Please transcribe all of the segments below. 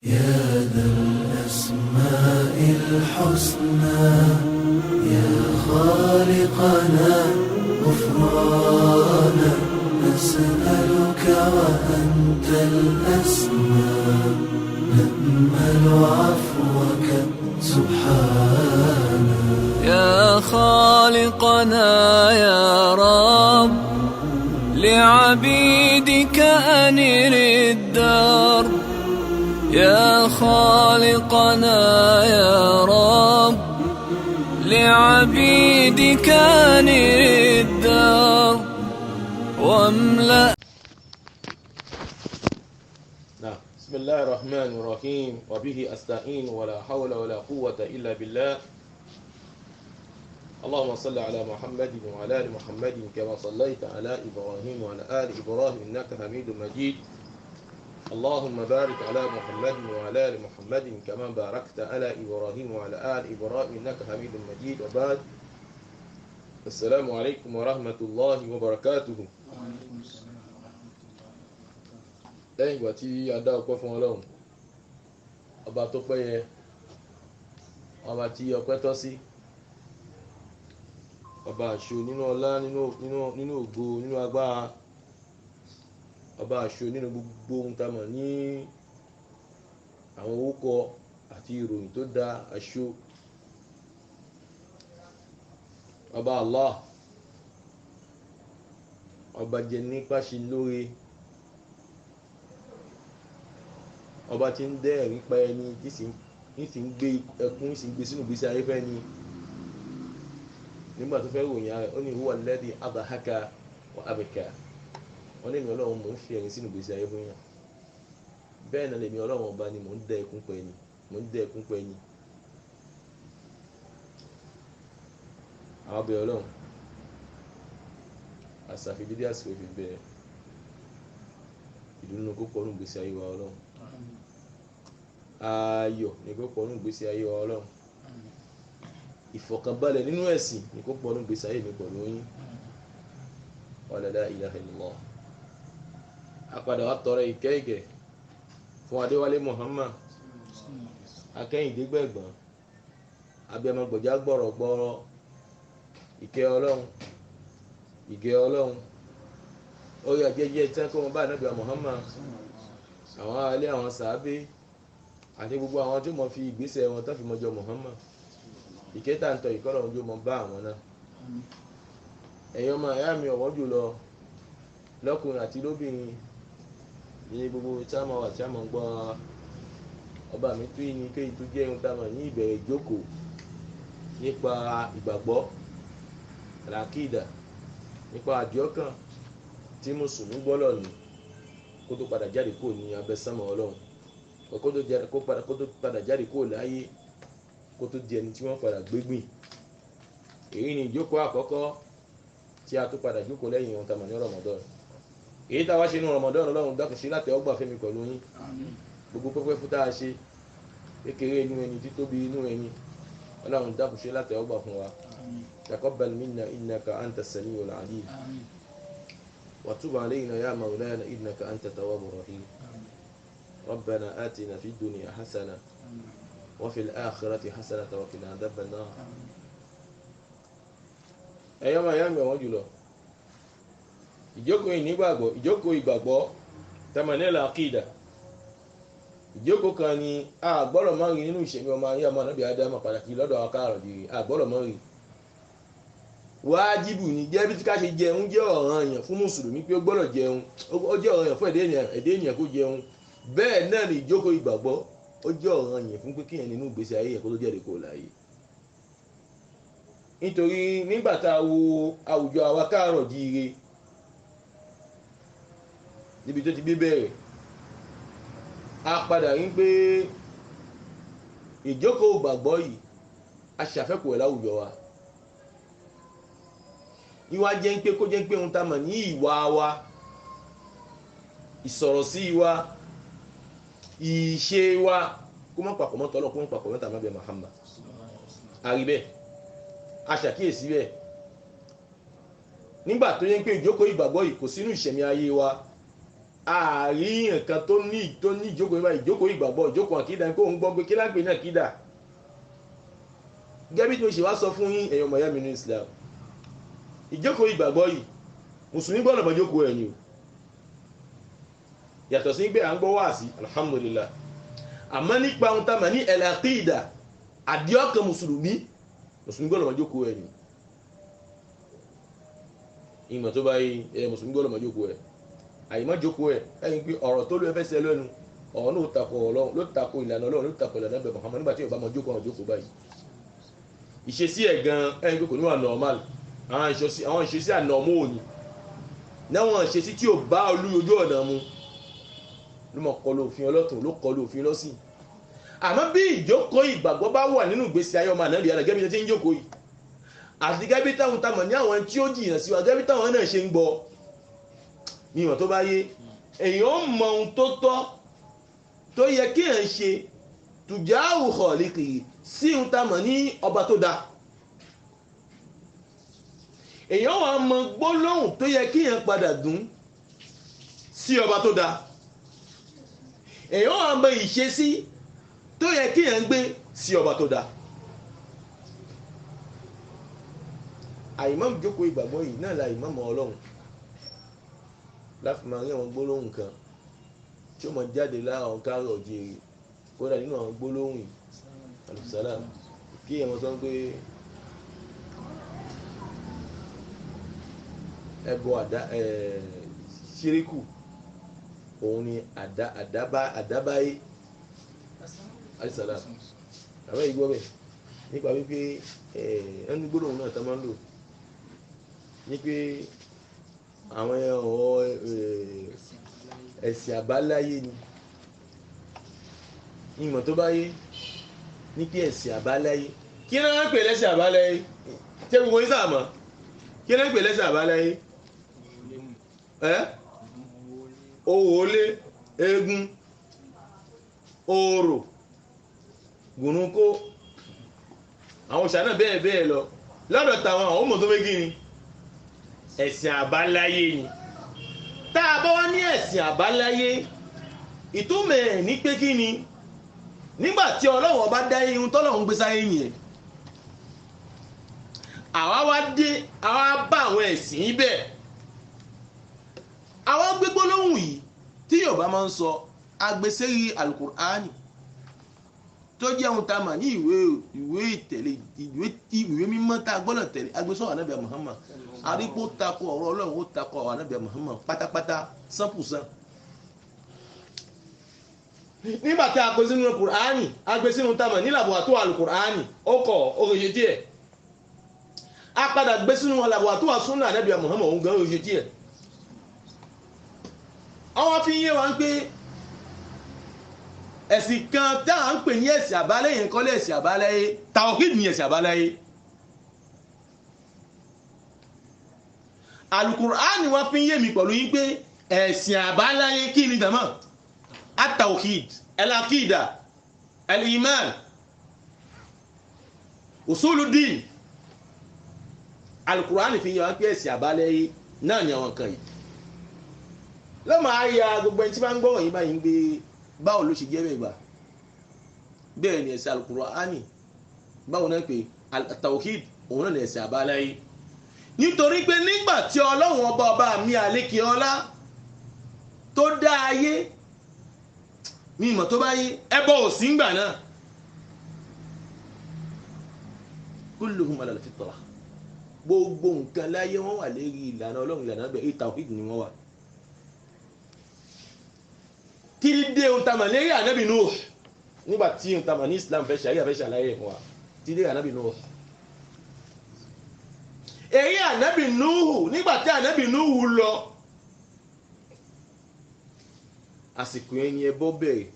يا ذا الأسماء الحسنى يا خالقنا غفرانا نسألك وأنت الأسمى نأمل عفوك سبحانا يا خالقنا يا رب لعبيدك أنر الدرب يا خالقنا يا رب لعبيدك أنر الدرب واملأ. بسم الله الرحمن الرحيم وبه أستعين ولا حول ولا قوة إلا بالله. اللهم صل على محمد وعلى آل محمد كما صليت على إبراهيم وعلى آل إبراهيم إنك حميد مجيد. اللهم بارك على محمد وعلى آل محمد كما باركت على إبراهيم وعلى آل إبراهيم إنك حميد مجيد. وبعد، السلام عليكم ورحمة الله وبركاته. lẹ́yìn ìgbà tí a dá ọpẹ́ fún Ọlọ́run ọba tó péye, ọba tí ọpẹ́ tọ́ sí, ọba àṣọ nínú ọlá, nínú ògo, nínú agbára, ọba àṣọ nínú gbogbo ohun tá a mọ̀ ní àwọn orúkọ àti ìròyìn tó dá àṣọ. Ọba Allah, ọba jẹ nípa ṣe lóore, ọba tí ń dẹ́ ẹ̀rí pa ẹni, tí sì ń gbé ẹkún, sì ń gbé sínú ìgbésí ayé fẹ́ ni. Nígbà tó fẹ́ ròyìn ara rẹ̀, ó ní huwa alladhi adhaka wa abka. Wọ́n ní èmi Ọlọ́run mò ń fi ẹ̀rín sínú ìgbésí ayé fún yàn. Bẹ́ẹ̀ náà lèmi Ọlọ́run ọba ni mò ń dẹ́ ẹkún pa ẹni, mò ń dẹ́ ẹkún pa ẹni. Àwọn abẹ́rẹ́ Ọlọ́run àṣàfi dídí àsìkò fi bẹ̀rẹ̀ ìdùnnú kó pọ̀ nínú ìgbésí ayé wa Ọlọ́run. Ayọ̀ ni kó pọ̀ nínú ìgbésí ayé wa Ọlọ́run. Ìfọ̀kànbalẹ̀ nínú ẹ̀sìn ni kó pọ̀ nínú ìgbésí ayé mi pẹ̀lú yín. Wala la ilaha illallah. Àpadà wa tọrọ ìkẹ́ fún Adéwálé Muhammad, Akẹ́yìndé Gbẹ̀gbọ́n, abiyamọ gbọ̀já gbọ̀rọ̀gbọ̀rọ̀. Ìkẹ́ Ọlọ́run, ìgẹ́ Ọlọ́run, orí ajẹ́jẹ́ tí wọ́n kó wọn bá Ànábì Muhammad, àwọn alẹ́, àwọn sàábé àti gbogbo àwọn tí mo fi ìgbésẹ̀ wọn tó fi mọ́jọ Muhammad. Ìkẹ́ tá ń tọ ìkọ́lọ̀ ojú mọ́ bá àwọn náà. Ẹ̀yin ọmọ ìyá mi ọ̀wọ́n jùlọ lọ́kùnrin àti lóbìnrin ní gbogbo tí a máa wà, tí a máa ń gbọ́ ọba mi tó yìí ní kéyìí tó jẹ́ ohun tá a mọ̀ ní ìbẹ̀rẹ̀ ìjókòó nípa ìgbàgbọ́, àlàkídà, nípa àdìọ́kàn tí mùsùlùmí gbọ́dọ̀ ní kó tó padà jáde kúrò ní abẹ́ sánmọ̀ Ọlọ́run, kó tó padà jáde kúrò láyé, kó tó di ẹni tí wọ́n padà gbégbìn. Èyí ni ìjókòó àkọ́kọ́ tí a tó padà jókòó lẹ́yìn ohun tá a mọ̀ ní Ramadan. Èyí tá a wá ṣe ní Ramadan, Ọlọ́run dákun ṣe láti ọgbà fẹ́mi pẹ̀lú yín. Gbogbo pẹ́pẹ́ fún tá a ṣe, kékeré inú ẹni, títóbi inú ẹni, Ọlọ́run dákun ṣe láti ọgbà fún wa. تقبل منا إنك أنت السميع العليم وتب علينا يا مولانا إنك أنت التواب الرحيم. ربنا آتنا في الدنيا حسنة وفي الآخرة حسنة وقنا عذاب النار. ẹ̀yọ́ máa yá mi ọ̀wọ́n jùlọ, ìjókòó ìnígbàgbọ́, ìjókòó ìgbàgbọ́ tamanẹ́lá àkídà, ìjókòó kan ni a gbọ́dọ̀ máa rí nínú ìṣẹ̀mí ọmọ ayé ọmọ Ànábì Ádámù, pàtàkì lọ́dọ̀ àwọn káàrọ̀dìrì, a gbọ́dọ̀ máa rí. Wájìbù ni jẹ́ bí ká ṣe jẹun jẹ́ ọ̀ranyàn fún mùsùlùmí pé ó gbọ́dọ̀ jẹun, ó jẹ́ ọ̀ranyàn fún ẹ̀dá ènìyàn kó jẹun. Bẹ́ẹ̀ náà ni ìjókòó ìgbàgbọ́, ó jẹ́ ọ̀ranyàn fún pé kíyàn nínú ìgbésí ayé yẹn kó tó jáde kó láyé. Nítorí nígbà tá a wo àwùjọ àwa káàrọ̀dìrì níbi tó ti gbé bẹ̀rẹ̀, a padà rí pé ìjókòó ìgbàgbọ́ yìí a ṣàfẹ́kù ẹ̀ láwùjọ wa. Ìwà jẹ́ ń pé kó jẹ́ pé ohun tá a mọ̀ ní ìwà wa, ìsọ̀rọ̀ sí wa, ìṣe wa kó mọ́ papọ̀ mọ́ tọ́lọ̀, kó mọ́ papọ̀ mọ́ tàbí Muhammad. Àrí bẹ́ẹ̀, a ṣàkíyèsí bẹ́ẹ̀. Nígbà tó yẹ pé ìjókòó ìgbàgbọ́ yìí kò sínú ìṣẹ̀mí ayé wa, àárín nǹkan tó ní ìjókòó ìbá ìjókòó ìgbàgbọ́ ìjókòó àkídà ní kó ń gbọ́ pé kí lágbè náà kídà gẹ́gẹ́ bí tí mo ṣe wá sọ fún yín ẹ̀yin ọmọ ìyá mi ní Islam ìjókòó ìgbàgbọ́ yìí mùsùlùmí gbọ́dọ̀ mọ̀ jókòó ẹ̀ ni o yàtọ̀ sí pé à ń gbọ́ wáàsí alhamdulillah àmọ́ nípa ohun tá a mọ̀ ní al-aqida àdíọ́kàn mùsùlùmí gbọ́dọ̀ mọ̀ jókòó ẹ̀ ni ìmọ̀ tó bá yí mùsùlùmí gbọ́dọ̀ mọ̀ jókòó ẹ̀ àyìmọ́ jókòó ẹ̀ ẹ̀yìn pé ọ̀rọ̀ tó ló fẹ́ sẹ́ lẹ́nu ọ̀rọ̀ ló takò Ọlọ́run ló takò ìlànà Ọlọ́run ló takò ìlànà bẹ̀ Muhammad nígbà tí Yorùbá mọ̀ jókòó ọ̀rọ̀ jókòó báyìí ìṣesí ẹ̀ gan ẹ̀yìn pé kò ní wà normal àwọn ìṣesí ànàmọ́ òní náwọn ìṣesí tí ò bá ojú ọ̀nà mu ló mọ̀ kọlu òfin ọlọ́tún ló kọlu òfin lọ́sìn àmọ́ bí ìjókòó ìgbàgbọ́ bá wà nínú ìgbésí ayé ọmọ ànábì ara gẹ́bí tí ń jókòó yìí àti gẹ́bí táwọn tamọ̀ ní àwọn tí ó jìyàn sí wa gẹ́bí táwọn náà ṣe ń gbọ́ ní ìwọ̀n tó bá yé èèyàn mọ ohun tó tọ́ tó yẹ kí èèyàn ṣe tùjáwù khaliqi sí ohun tamọ̀ ní ọba tó dáa èèyàn wà mọ gbólóhùn tó yẹ kí èèyàn padà dùn sí ọba tó dáa èèyàn wà mọ ìṣesí tó yẹ kí èèyàn gbé sí ọba tó dáa àìmọ́ ìjókòó ìgbàgbọ́ yìí náà la ìmọ̀ mọ́ Ọlọ́run láti máa rí àwọn gbólóhùn kan tí ó mọ̀ jáde láwọn kárọ̀ jèrè kódà nínú àwọn gbólóhùn yìí alùsálà kí èèyàn sọ pé ẹbọ ṣíríkù òun ni àdábáyé alùsálà àwọn ìgbọ́ bẹ̀ nípa wípé ẹni gbólóhùn náà tá máa ń lò ní pé àwọn ẹ̀sìn àbáláyé ni ìmọ̀ tó bá yé ní pé ẹ̀sìn àbáláyé kí ni wọ́n ń pè lẹ́sìn àbáláyé tí gbogbo yín sáà mọ̀ kí ni wọ́n ń pè lẹ́sìn àbáláyé òwòlé eégún orò gùnúkó àwọn òṣà náà bẹ́ẹ̀ bẹ́ẹ̀ lọ lọ́dọ̀ tàwọn àwọn ọmọ tó méjì ni ẹ̀sìn àbáláyé ni tá a bá wá ní ẹ̀sìn àbáláyé ìtumọ̀ ẹ̀ ní pé kí ni nígbà tí Ọlọ́run ọba dá ihun tọ́lọ́run gbé sáyé yẹn àwa wá dé àwa bá àwọn ẹ̀sìn ibẹ̀ àwa gbégbó lóhùn yìí tí Yorùbá máa ń sọ agbésẹ́rí alukur'ani tó jẹ́ ohun tá a mà ní ìwé mímọ́ tá a gbọ́dọ̀ tẹ̀lé agbésọ́wọ́ anábìá Muhammad àríkó takò ọ̀rọ̀ Ọlọ́run ó takò ọ̀rọ̀ anábìá Muhammad pátápátá 100%. nígbà tí a gbé sínú Kùránì a gbé sínú tá a mà ní làbọ̀wàtò alùkùránì ó kọ̀ oríṣi díẹ̀ a padà gbé sínú làbọ̀wàtò àsúnà anábìá Muhammad òun gan oríṣi díẹ̀ àwọn fi yé wa ń pé ẹ̀sìn kan tá à ń pè ní ẹ̀sìn àbáláyé nǹkan lé ẹ̀sìn àbáláyé tàwhídì ní ẹ̀sìn àbáláyé Al-Qur'ani wá fi ń yé mi pẹ̀lú yín pé ẹ̀sìn àbáláyé kí ni dàmọ́ at-tawhid al-aqida al-iman usuluddin Al-Qur'ani fi ń yé wa pé ẹ̀sìn àbáláyé náà ni àwọn kan yìí lọ́mọ àyà gbogbo ẹni tí máa ń gbọ́ wọ̀nyí báyìí ń gbé báwo ló ṣe jẹ́ bẹ́ẹ̀ gbà bẹ́ẹ̀ ni ẹ̀sìn Al-Qur'ani báwo náà pé at-tawhid òun náà ni ẹ̀sìn àbáláyé nítorí pé nígbà tí Ọlọ́run ọba mi àlékè ọlá tó dá ayé ní ìmọ̀ tó bá yé ẹbọ ò sí ńgbà náà kulluhum ala al-fitra gbogbo nǹkan láyé wọ́n wà lérí ìlànà Ọlọ́run ìlànà bẹ́ẹ̀ tawhid ni wọ́n wà títí dé ohun tamà lérí ànábì Nuh nígbà tí ohun tamà ní Islam fẹ́ ṣàríyà fẹ́ ṣàlàyé fún wa títí dé ànábì Nuh èyí ànábì Nuh nígbà tí ànábì Nuh lọ àsìkò ẹni ẹbọ bẹ̀rẹ̀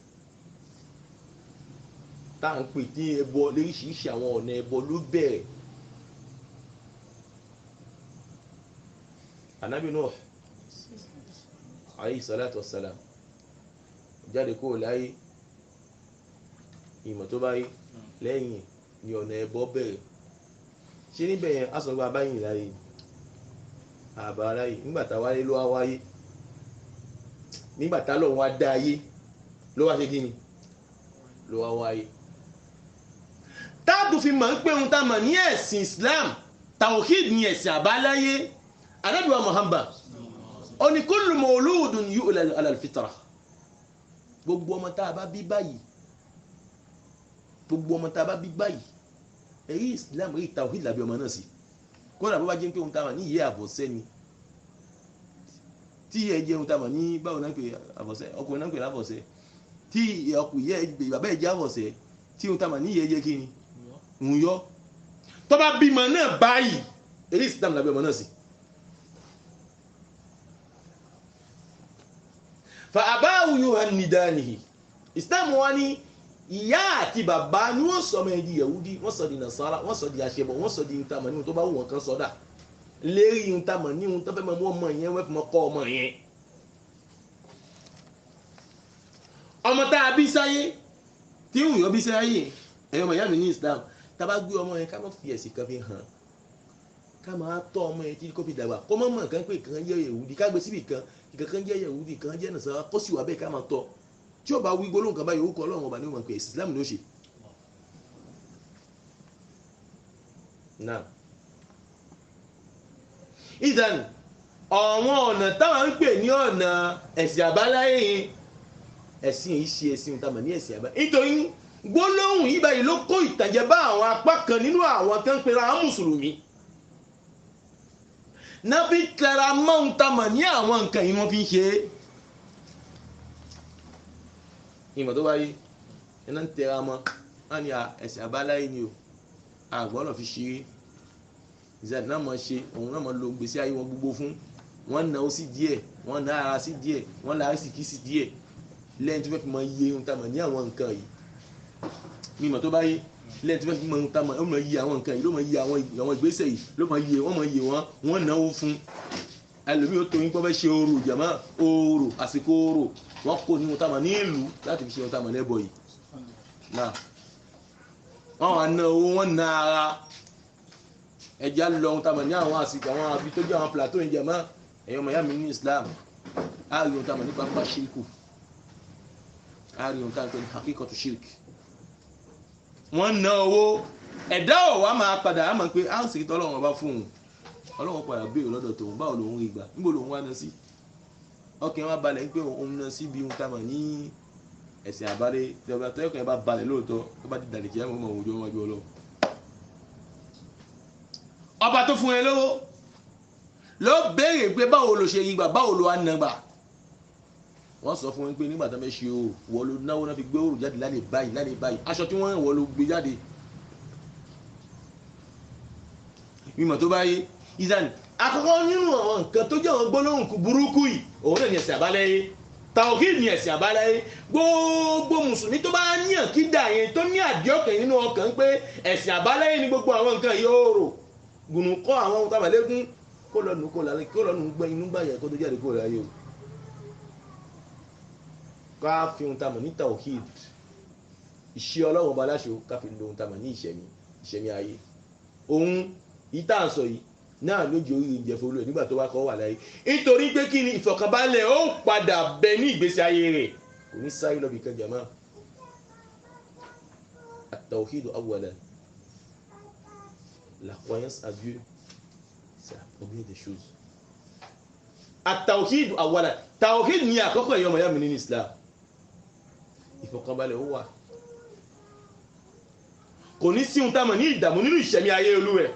tá à ń pè ní ẹbọ lóríṣiríṣi àwọn ọ̀nà ẹbọ ló bẹ̀rẹ̀ ànábì Nuh alayhi salatu wassalam jáde kó láyé ìmọ̀ tó bá yé lẹ́yìn ni ọ̀nà ẹbọ bẹ̀rẹ̀ ṣé níbẹ̀ yẹn a sọ pé abáyìn láyé àbá láyé nígbàtà wáyé ló wá wáyé nígbà tá lọ́run wá dá ayé ló wá ṣe kí ni ló wá wáyé táàtù fi mọ̀ ń pé ohun tá mọ̀ ní ẹ̀sìn Islam tawhid ní ẹ̀sìn àbáláyé Ànábì wa Muhammad ó ní kullu mawludun yuladu ala al-fitra gbogbo ọmọ tá a bá bí báyìí èyí Islam èyí tawhid làbí ọmọ náà sí kódà bó bá jẹ́ pé ohun tá mọ̀ ní ìyẹ́ àbọ̀sẹ́ ni tí ẹ jẹ́ ohun tá mọ̀ ní báwo náà pé àbọ̀sẹ́ ọkùnrin náà pè lábọ̀sẹ́ tí ọkùnrin bàbá ẹ̀ jẹ́ àbọ̀sẹ́ tí ohun tá mọ̀ ní ìyẹ́ jẹ́ kí ni ń yọ tó bá bímọ náà báyìí èyí Islam làbí ọmọ náà sí. fa abawu yuhannidanihi Islam wa ni ìyá àti bàbá ni wọ́n sọ ọmọ ẹ̀ di Yahudi wọ́n sọ di Nasara wọ́n sọ di àṣẹbọ wọ́n sọ di ntàmọ̀ ní ohun tó bá wù wọ́n kan sọ́dà lérí ntàmọ̀ ní ohun tó fẹ́ mọ́ ọmọ yẹn wọ́n fi mọ́ kọ́ ọmọ yẹn. ọmọ tá a bí sáyé tí ń yọ bí sáyé ẹ̀yọ́ mọ̀ ìyá mi ní Islam tá a bá gbé ọmọ yẹn ká má fi ẹ̀sìn kan fi hàn ká máa tọ́ ọmọ yẹn tí kò fi dàgbà kó mọ̀ nǹkan pé kan jẹ́ Yahudi ká gbé síbì kan kan jẹ́ Yahudi kan jẹ́ Nasara kó sì wà bẹ́ẹ̀ ká máa tọ́ tí ó bá wí gbólóhùn kan báyìí orúkọ Ọlọ́run ọba ní wọn pé Islam ló ṣe. náà ìdánù ọ̀wọ́n ọ̀nà táwọn ń pè ní ọ̀nà ẹ̀sìn àbáláyé yẹn ẹ̀sìn yìí ṣe ẹ̀sìn táwọn ní ẹ̀sìn àbáláyé nítorí gbólóhùn yìí báyìí ló kó ìtànjẹ bá àwọn apá kan nínú àwọn tó ń pera àwọn mùsùlùmí náà fi tẹra mọ́ ń tamọ̀ ní àwọn nǹkan yìí wọ́n fi ń ṣe é. ìmọ̀ tó wáyé iná ń tẹra mọ́ wọ́n ní ẹ̀sìn àbáláyé ni o àgbọ̀nà fi ṣeré ìzàdí náà máa ṣe òun náà máa lo gbèsè ayé wọn gbogbo fún wọn náà sí díẹ̀ wọn náà ara sí díẹ̀ wọn náà sì kí sí díẹ̀ lẹ́yìn tó fẹ́ fi máa yé ohun tá a mọ̀ ní àwọn nǹkan yìí mímọ̀ tó bá yé lẹ́yìn tó fẹ́ fi máa ohun tá a mọ̀ ó máa yé àwọn nǹkan yìí ló máa yé àwọn ìgbésẹ̀ yìí ló máa yé wọn náwó fún ẹlòmíì ó tóyún pé fẹ́ ṣe orò jàmá orò àsìkò orò wọn kò ní ohun tá a mọ̀ ní ìlú láti fi ṣe ohun tá a mọ̀ lẹ́bọ̀ yìí náà wọn wà ná owó wọn ná ara ẹja lọ ohun tá a mọ̀ ní àwọn àsìkò àwọn àbí tó jẹ́ àwọn plateau ń jàmá ẹ̀yọ́ ọmọ ìyá mi ní Islam á rí ohun tá a mọ̀ nípa pápá ṣíríkù á rí ohun tá a mọ̀ ní hakíkọ̀tù ṣíríkì wọ́n ná owó ẹ̀dá ọ̀wá máa padà á mọ̀ pé á ń sèkítọ́ ọlọ́run ọba fún un ọlọ́run padà béèrè lọ́dọ̀ tòun báwo lòun rí gbà níbo lòun wá ná sí ọkàn wa balẹ̀ pé òun ná sí bí ohun tá a mọ̀ ní ẹ̀sìn àbálẹ̀ ìjọba tó ẹ̀kọ́ yẹn bá balẹ̀ lóòótọ́ tó bá ti dàlẹ̀ kí ẹ̀ mọ̀ òun jọ wájú ọlọ́run. ọba tó fún ẹ lówó ló béèrè pé báwo ló ṣe rí gbà báwo ló wá ná gbà wọ́n sọ fún wọn pé nígbà tó fẹ́ ṣe o wọ́n ló náwó náà fi gbé òrùn jáde lálẹ́ báyìí aṣọ tí wọ́n wọ́n ló gbé jáde mímọ̀ tó bá yé ìdáni àkọ́kọ́ nínú àwọn nǹkan tó jẹ́ àwọn gbólóhùn burúkú yìí òun náà ní ẹ̀sìn àbáláyé tawhid ní ẹ̀sìn àbáláyé gbogbo mùsùlùmí tó bá ní àkídà yẹn tó ní àdíọ́kàn nínú ọkàn pé ẹ̀sìn àbáláyé ní gbogbo àwọn nǹkan yìí ó rò gùnù kọ́ àwọn ohun tábàlẹ́gún kó lọ́nu gbẹ́ inú gbàyà kó tó jáde kó rẹ̀ ayé o ká fi ohun tamọ̀ ní tawhid ìṣe ọlọ́run ọba aláṣọ ká fi lo ohun tamọ̀ ní ìṣẹ̀mí ayé ohun ìta àǹsọ yìí náà lójú orí ìjẹ̀fọ́ olú ẹ̀ nígbà tó wá kọ́ wà láyé nítorí pé kí ni ìfọ̀kànbalẹ̀ ó padà bẹ ní ìgbésí ayé rẹ̀ kò ní sáré lọ́bì kan jàmá at-tawhid awwalan la croyance à Dieu c'est la première des choses at-tawhid awwalan tawhid ní àkọ́kọ́ ẹ̀yọ́ ọmọ yá mi nínú Islam ìfọ̀kànbalẹ̀ ó wà kò ní sí ohun tá a mọ̀ ní ìdààmú nínú ìṣẹ̀mí ayé olú rẹ̀.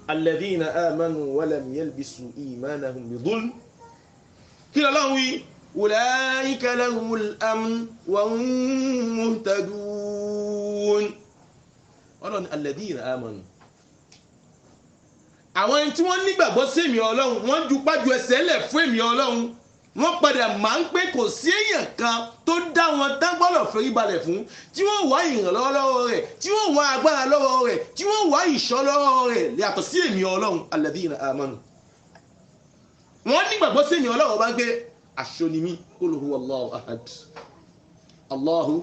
alladhina amanu wa lam yalbisu imanahum bidhulm kí lọ́lọ́run wí ulaika lahumul amn wa hum muhtadun ọlọ́run alladhina amanu àwọn ẹni tí wọ́n nígbàgbọ́ sí èmi ọlọ́run wọ́n ju pájú ẹsẹ̀ lẹ̀ fún èmi ọlọ́run wọ́n padà máa ń pé kò sí èèyàn kan tó dá wọn dágbọ́lọ̀ fẹ́rí balẹ̀ fún tí wọ́n wá ìrànlọ́wọ́ lọ́wọ́ rẹ̀ tí wọ́n wá agbára lọ́wọ́ rẹ̀ tí wọ́n wá ìṣọ́ lọ́wọ́ rẹ̀ yàtọ̀ sí èmi ọlọ́run alladhina amanu wọ́n nígbàgbọ́ sí èmi ọlọ́run bá ń gbé aṣọ ni mí qul huwallahu ahad Allahu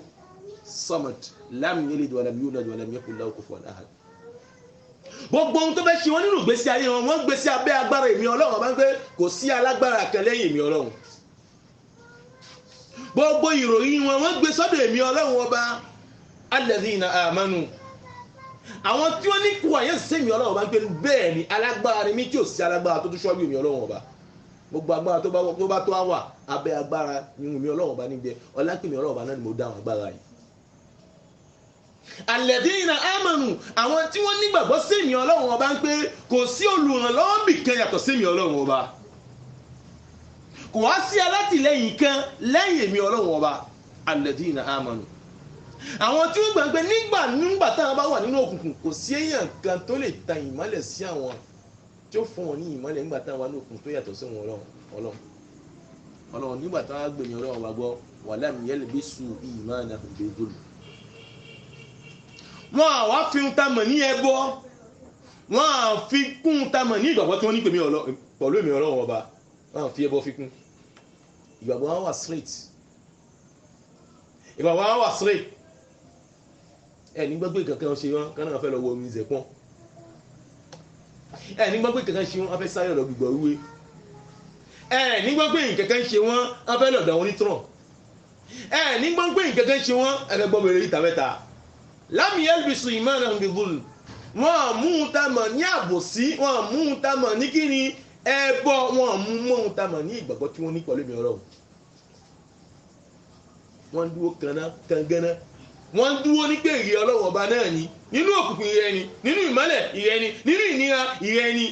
samad lam yalid wa lam yulad wa lam yakul lahu kufuwan ahad gbogbo ohun tó fẹ́ ṣe wọ́n nínú ìgbésí ayé wọn wọ́n gbé sí abẹ́ agbára èmi ọlọ́run ọba ń pé kò sí alágbára kan lẹ́yìn èmi ọlọ́run gbogbo ìròyìn wọn wọ́n gbé sọ́dọ̀ èmi ọlọ́run ọba alladhina amanu àwọn tí wọ́n ní kú àyẹ́ sí èmi ọlọ́run ọba ń pé bẹ́ẹ̀ ni alágbára ni mí tí ò sí alágbára tó tún ṣọ́jú èmi ọlọ́run ọba gbogbo agbára tó bá tó wà abẹ́ agbára ni èmi ọlọ́run ọba níbẹ̀ ọlápẹ̀mí ọlọ́run ọba náà ni mo dá àwọn agbára yìí alladhina amanu àwọn tí wọ́n nígbàgbọ́ sí èmi ọlọ́run ọba ń pé kò sí olùrànlọ́wọ́ bìkan yàtọ̀ sí èmi ọlọ́run ọba kò wá sí alátìlẹ́yìn kan lẹ́yìn èmi ọlọ́run ọba alladhina amanu àwọn tí wọ́n gbàgbé nígbà táwọn bá wà nínú òkùnkùn kò sí èèyàn kan tó lè ta ìmọ́lẹ̀ sí àwọn tí ó fún wọn ní ìmọ́lẹ̀ nígbà táwọn wà ní òkùnkùn tó yàtọ̀ sí wọn ọlọ́run nígbà táwọn gbé ní ọlọ́run ọba gbọ́ walam yalbisu imanahum bizulm wọn àwa fi ń tamọ̀ ní ẹbọ wọn à fi kún tamọ̀ ní ìgbàgbọ́ tí wọ́n ní pẹ̀lú èmi ọlọ́run ọba wọn à fi ẹbọ fi kún ìgbàgbọ́ wọn wà straight ìgbàgbọ́ wọn wà straight ní gbọ́gbé kankan ṣe wọn kán náà fẹ́ lọ wọ omi ìzẹ̀pọ̀n ní gbọ́gbé kankan ṣe wọn wọ́n fẹ́ sáré lọ gbígbọ́ rúwé ní gbọ́gbé kankan ṣe wọn wọ́n fẹ́ lọ̀dọ̀ wọn ní trump ní gbọ́gbé kankan ṣe wọn ẹgbẹ́ gbọ́ bẹ̀rẹ̀ ìta mẹ́ta lam yalbisu imanahum bizulm wọn mú un ta mọ̀ ní àbòsí wọn mú un ta mọ̀ ní kíni ẹbọ wọn mú un ta mọ̀ ní ìgbàgbọ́ tí wọ́n ní pẹ̀lú mi ọlọ́run wọ́n dúró kangana wọ́n dúró ní pé ìrẹ́ ọlọ́run ọba náà ni nínú òkùnkùn ìrẹ́ ni nínú ìmọ́lẹ̀ ìrẹ́ ni nínú ìnira ìrẹ́ ni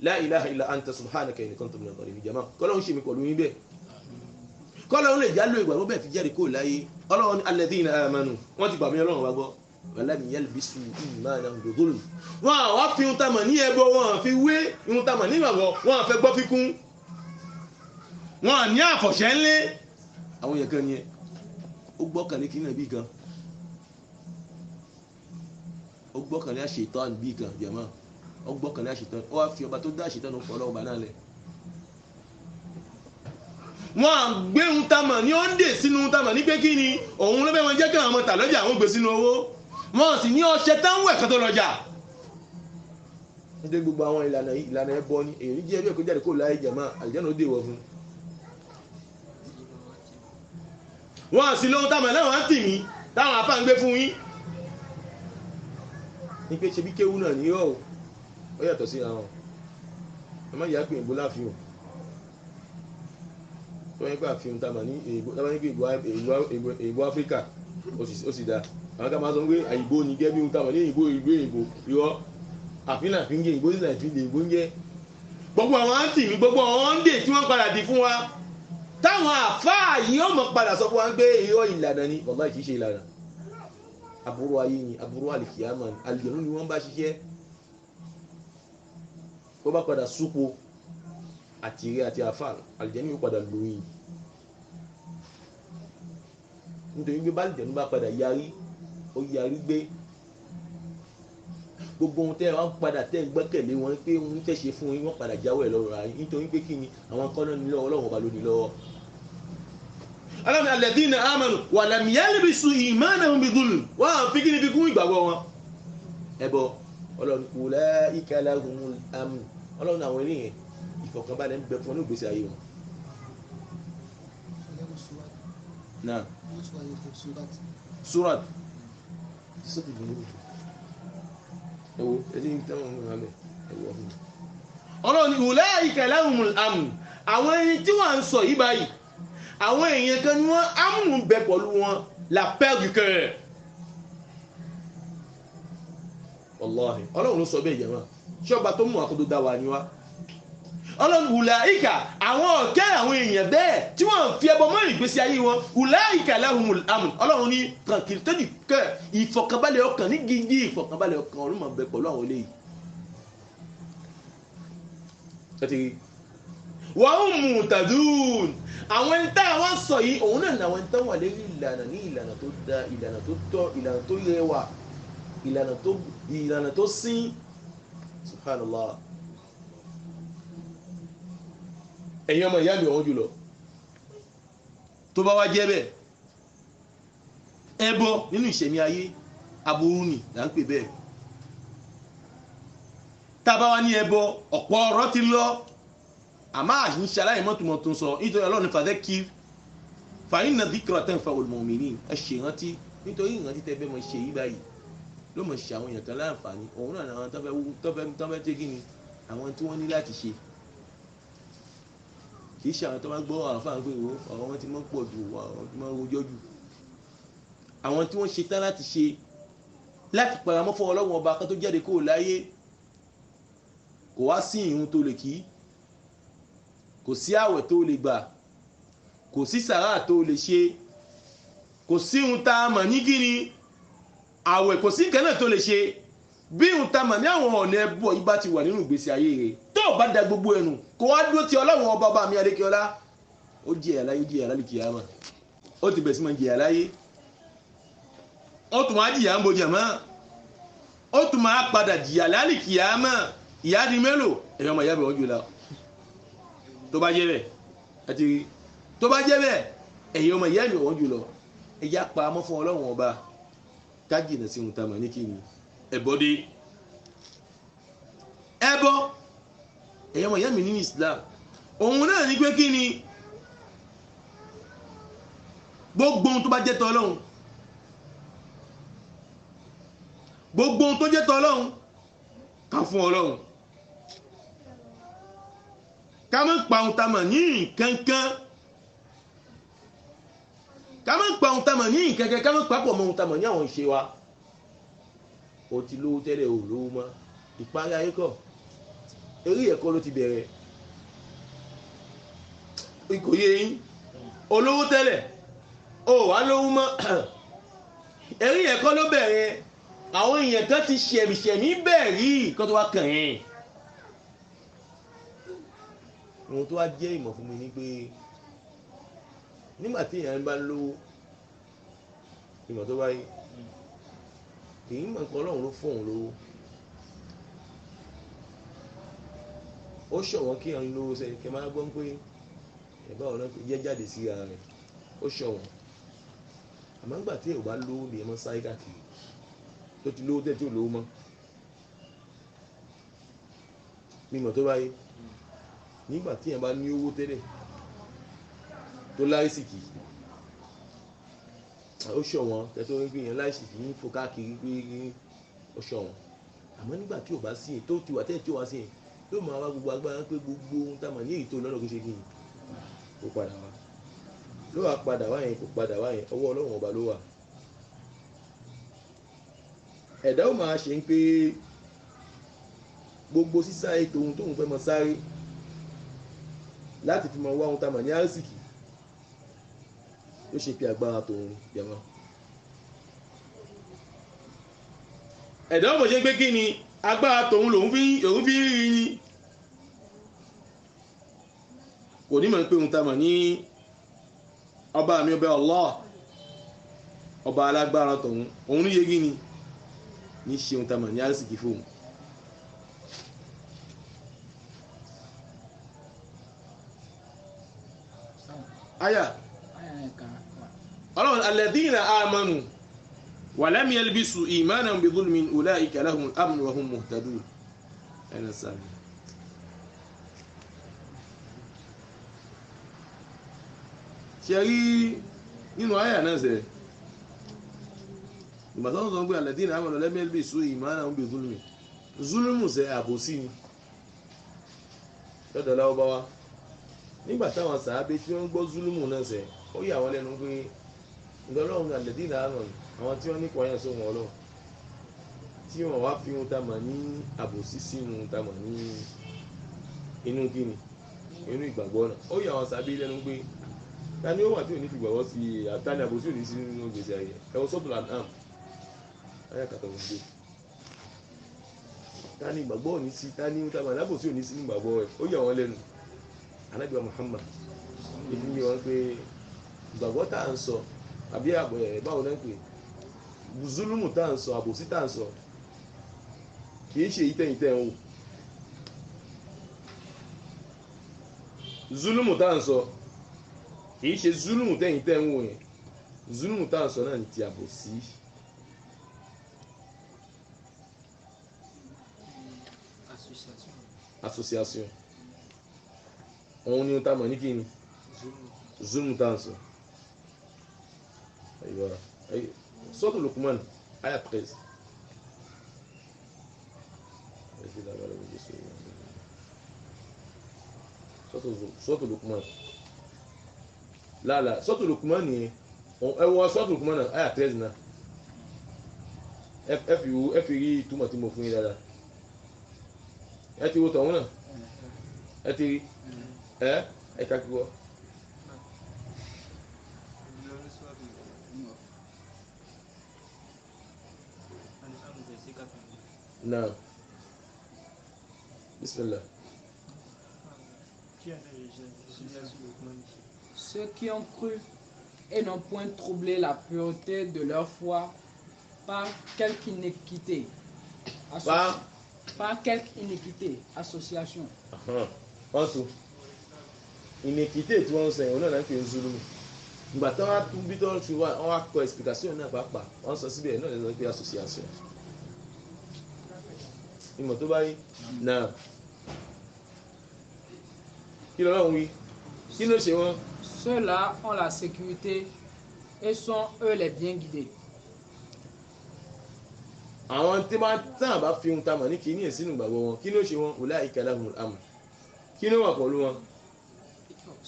la ilaha illa anta subhanaka inni kuntu minadh dhalimin jama kọ́lọ́run ṣe mi pẹ̀lú yín bẹ́ẹ̀ kọ́lọ́run lè jálò ìgbàgbọ́ bẹ́ẹ̀ fi jẹ́rìí kó láyé ọlọ́run ní alladhina amanu wọ́n ti gbàgbé ọlọ́run wa gbọ́ walam yalbisu imanahum bizulm wọn àwa fi ń tamọ̀ ní ẹbọ wọn fi wé ń tamọ̀ ní ìgbàgbọ́ wọn fẹ́ gbọ́ fikún wọn ní àfọ̀ṣẹ́ ńlé àwọn yẹn kan yẹn ó gbọ́kànlé kí náà bí kan ó gbọ́kànlé àṣetán bí kan jẹ̀mọ́ ó gbọ́kànlé àṣetán ó wá fi ọba tó dá àṣetán fọ́ ọlọ́run bá náà lẹ̀ wọ́n à gbé ń tamọ̀ ní ó ń dè sínú tamọ̀ ní pé kí ni òun ló fẹ́ wọn jẹ́ kí àwọn ọmọ tà lọ́jà àwọn gbé sínú owó wọ́n sì ní ọṣẹ táwọn ẹ̀kan tó lọ́jà nítorí gbogbo àwọn ìlànà ẹbọ ni èyí jẹ́ bí ẹ̀kọ́ jáde kó láyé jẹ̀mọ́ àlùjánnà ó dè wọ fún wọ́n à sí lóhun tamọ̀ náà wọ́n tì mí táwọn afá ń gbé fún yín ní pé ṣe bí kéwú náà ní ó yàtọ̀ sí àwọn ọmọ ìyá pé ìbò láàfihàn tó yẹ pé àfihàn tá a mà ní èèbó áfíríkà ó sì dá àwọn ká máa sọ pé àyìnbó ní gẹ́gẹ́ bí ohun tá a mà ní èèbó irọ́ àfihàn àfihàn èèbó sí nàìjíríà èèbó ń jẹ́ gbogbo àwọn àǹtí mi gbogbo àwọn ọ̀ndè tí wọ́n padà dì fún wa táwọn àfáà yìí ó mọ̀ padà sọ fún wa pé irọ́ ìlànà ni bàbá kìí ṣe ìlànà aburú ayé ni aburú àlìkìyàmà àlìjẹ̀nú ni wọ́n bá ṣiṣẹ́ ó bá padà súpo àti rí àti àfáà àlìjẹ̀nú yóò padà lóyìn nítorí pé bá àlìjẹ̀nú bá padà yarí ó yarí gbé gbogbo ohun tẹ́ wọ́n padà tẹ́ gbẹ́kẹ̀lé wọn pé ohun tẹ́ ṣe fún yín wọ́n padà jáwọ́ ẹ̀ lọ́rọ̀ ayé nítorí pé kí ni àwọn kọ́nà ní lọ́wọ́ Ọlọ́run ọba ló ní lọ́wọ́ alámi alladhina amanu wa lam yalbisu imanahum bizulm wọ́n á fi kí ni fi kún ìgbàgbọ́ wọn ẹbọ Ọlọ́run ulaika lahumul amn Ọlọ́run àwọn eléyẹn ìfọ̀kànbalẹ̀ ń bẹ fún ní ìgbésí ayé wọn. náà surat ẹwọ ẹdí ń tẹ́wọ̀n ń rán lẹ̀ ẹwọ ọ̀hún. Ọlọ́run ulaika lahumul amn àwọn ẹni tí wọ́n ń sọ yìí báyìí àwọn èèyàn kan ni wọ́n amúnú bẹ pẹ̀lú wọn la paix du cœur. Wallahi Ọlọ́run ló sọ bẹ́ẹ̀ yẹn wọn ṣọ́ba tó mú àkótó dá wa ni wá. Ọlọ́run ulaika àwọn ọ̀kẹ́ àwọn èèyàn bẹ́ẹ̀ tí wọ́n fi ẹbọ mọ́ ìgbésí ayé wọn ulaika lahumul amn Ọlọ́run ní tranquillité du cœur ìfọ̀kànbalẹ̀ ọkàn ní gidi ìfọ̀kànbalẹ̀ ọkàn Ọlọ́run máa bẹ pẹ̀lú àwọn eléyìí. wa hum muhtadun àwọn ẹni tá àwọn sọ yìí òun náà làwọn ẹni tó wà lórí ìlànà ní ìlànà tó dá ìlànà tó tọ́ ìlànà tó rẹwà ìlànà tó sín subhanallah. ẹ̀yin ọmọ ìyá mi ọ̀hún jùlọ tó bá wá jẹ́ bẹ́ẹ̀ ẹbọ nínú ìṣẹ̀mí ayé aburú ni là ń pè bẹ́ẹ̀ tá bá wá ní ẹbọ ọ̀pọ̀ ọ̀rọ̀ ti lọ àmọ́ àyìn ṣaláì mọ́tòmọ́ tó ń sọ nítorí Ọlọ́run fadhakkir fa inna dhikra tanfa'ul mu'minin ẹ ṣe ìrántí nítorí ìrántí tẹ́ bẹ́ mọ ṣe yí báyìí ló mọ̀ ṣe àwọn èèyàn kan láǹfààní òun náà àwọn tó fẹ́ tẹ́ kí ni àwọn tí wọ́n ní láti ṣe kì í ṣe àwọn tó máa gbọ́ àwọn fáwọn pé ọ̀rọ̀ wọn ti mọ́ pọ̀ jù àwọn tó máa rojọ́ jù àwọn tí wọ́n ṣe tán láti ṣe láti paramọ́ fún Ọlọ́run ọba kan tó jáde kó láyé kò wá sí ìrun tó lè kí kò sí àwẹ̀ tó lè gbà kò sí sàrà tó lè ṣe kò sí ìrun tá a mọ̀ ní kíni àwẹ̀ kò sí nǹkan náà tó lè ṣe bí ìrun tá a mọ̀ ní àwọn ọ̀nà ẹbọ yìí bá ti wà nínú ìgbésí ayé rẹ̀ tó bá da gbogbo ẹnu kò wá dúró ti Ọlọ́run ọba ọba mi adékẹ́ọ́lá ó jìyà láyé ó jìyà lálẹ́ kìyàmá ó ti bẹ̀rẹ̀ sí máa jìyà láyé ó tún máa jìyà ń bojì àmọ́ ó tún máa padà jìyà lálẹ́ kìyàmá ìyá di mélòó ẹ̀yọ́ ọmọ ìyá bẹ̀ wọ́n jù lọ tó bá jẹ́ bẹ́ẹ̀ àti tó bá jẹ́ bẹ́ẹ̀ ẹ̀yọ́ ọmọ ìyá bẹ̀ wọ́n jù lọ ẹ̀yà pa amọ́ fún Ọlọ́run ọba kájìnà sí ohun tamọ̀ ní kí ni ẹbọ dé ẹbọ ẹ̀yọ́ ọmọ ìyá mi nínú Islam òun náà ní pé kí ni gbogbo ohun tó bá jẹ́ tọ́lọ́run gbogbo ohun tó jẹ́ tọ́lọ́run ká fún Ọlọ́run ká má pa ohun tamọ̀ ní nǹkankan ká má pa ohun tamọ̀ ní nǹkankan ká má papọ̀ mọ́ ohun tamọ̀ ní àwọn ìṣe wa ó ti lówó tẹ́lẹ̀ ò lówó mọ́ ìparí ayé kọ́ eré ẹ̀kọ́ ló ti bẹ̀rẹ̀ kò yé yín olówó tẹ́lẹ̀ ó wà lówó mọ́ eré ẹ̀kọ́ ló bẹ̀rẹ̀ àwọn èèyàn kan ti ṣẹ̀mìṣẹ̀mí bẹ́ẹ̀ rí kó tó wá kàn yín ohun tó wá jẹ́ ìmọ̀ fún mi ni pé nígbà tí èèyàn bá lówó ìmọ̀ tó wáyé kì í mọ̀ nǹkan Ọlọ́run ló fún òun lówó ó ṣọ̀wọ́n kí èèyàn lówó sẹ́yìn kí ẹ máa gbọ́n pé ẹ̀bá ọ̀nà jẹ́ jáde sí ara rẹ̀ ó ṣọ̀wọ́n àmọ́ nígbà tí èèyàn bá lówó ni ẹ mọ́ sáré káàkiri tó ti lówó tẹ́ tí ò lówó mọ́ mímọ̀ tó wáyé nígbà tí èèyàn bá ní owó tẹ́lẹ̀ tó láìsìkì ó ṣọ̀wọ́n tẹ́tọ́ wípé èèyàn láìsìkì ní fò káàkiri pé ó ṣọ̀wọ́n àmọ́ nígbà tí ò bá sí yẹn tó ti wà tẹ́lẹ̀ tí ò wá sí yẹn yóò máa wá gbogbo agbára pé gbogbo ohun tá a mọ̀ ní èyí tó lọ́nà kó ṣe kí ni kó padà wá ló wà padà wá yẹn kó padà wá yẹn ọwọ́ Ọlọ́run ọba ló wà ẹ̀dá ó máa ṣe ń pé gbogbo sísáré tóun tóun fẹ́ mọ sáré láti fi mọ wá ohun tá a mọ̀ ní àrísìkì ló ṣe pé agbára tòun jẹmọ́ ẹ̀dá ó mọ̀ ṣe pé kí ni agbára tòun lòun fi rí ni kò ní mọ̀ pé ohun tá a mọ̀ ní ọba mi ọba Allah ọba alágbára tòun òun ní yegi ni ní ṣe ohun tá a mọ̀ ní àrísìkì fóun aya ọlọ́run alladhina amanu wa lam yalbisu imanahum bi dhulmin ulaika lahumul amnu wa hum muhtadun ẹ̀nà sáré ṣe rí nínú aya náà sẹ́ ìgbàtọ́ sọ pé alladhina amanu wa lam yalbisu imanahum bi dhulmin zulmu sẹ́ àbòsí ni lọ́dọ̀ láwọ́ bá wá nígbà táwọn sàábé tí wọ́n gbọ́ zulumu náà sẹ́ ó yà wọ́n lẹ́nu pé ìdọ́lọ́run alladhina amanu àwọn tí wọ́n ní kọ́yà sóhun Ọlọ́run tí wọ́n wá fi ohun tá a mọ̀ ní àbòsí sínú ohun tá a mọ̀ ní inú kíni inú ìgbàgbọ́ náà ó yà wọ́n sàábé lẹ́nu pé ta ni ó wà tí ò ní fi gbàgbọ́ sí àtàní àbòsí ò ní sí nínú gbèsè ayẹ ẹ̀wọ̀n sọ́tún An'am ayé àkàtà wọn gbé ta ni ìgbàgbọ́ ò ní sí ta ni ohun tá a mọ̀ ní àbòsí ò ní sí nínú ìgbàgbọ́ rẹ̀ ó yà wọ́n lẹ́nu Ànábì wa Muhammad ìdí ni wọ́n pé ìgbàgbọ́ tá à ń sọ àbí àbọ̀ ẹ̀ báwo náà pé zulumu tá à ń sọ àbòsí tá à ń sọ kìí ṣe ìtẹ̀yìn tẹ̀ ń wò zulumu tá à ń sọ kìí ṣe zulumu tẹ̀yìn tẹ̀ ń wò yẹn zulumu tá à ń sọ náà ní ti àbòsí. association òun ni ó tá mọ̀ ní kíni zulm tá ń sọ sọ́tò Luqman aya 13 sọ́tò Luqman láàlá sọ́tò Luqman ni ẹwọ sọ́tò Luqman náà aya 13 náà ẹ fi rí túmọ̀ tí mo fún yín dáadáa ẹ ti wo tọ̀hún náà ẹ ti rí ẹ ká kí wọ́. Non. Bismillah. Ceux qui ont cru et n'ont point troublé la pureté de leur foi par quelque iniquité. Par quelque iniquité, association. En tout. Iniquité, tu vois, c'est on a un peu un zoulou. Bah, tu as tout bidon, tu vois, on a quoi explication, on n'a pas. On s'en sait bien, non, les associations. Ìmọ̀ tó bá yí náà kí lọ́wọ́ wí kí ló ṣe wọ́n. Ceux-là ont la sécurité et sont eux les bien guidés. Àwọn tí wọ́n tàn bá fi ohun tamọ̀ ní kí ní ìsínú ìgbàgbọ́ wọn kí ló ṣe wọ́n ulaika lahumul amn kí ló wà pẹ̀lú wọn.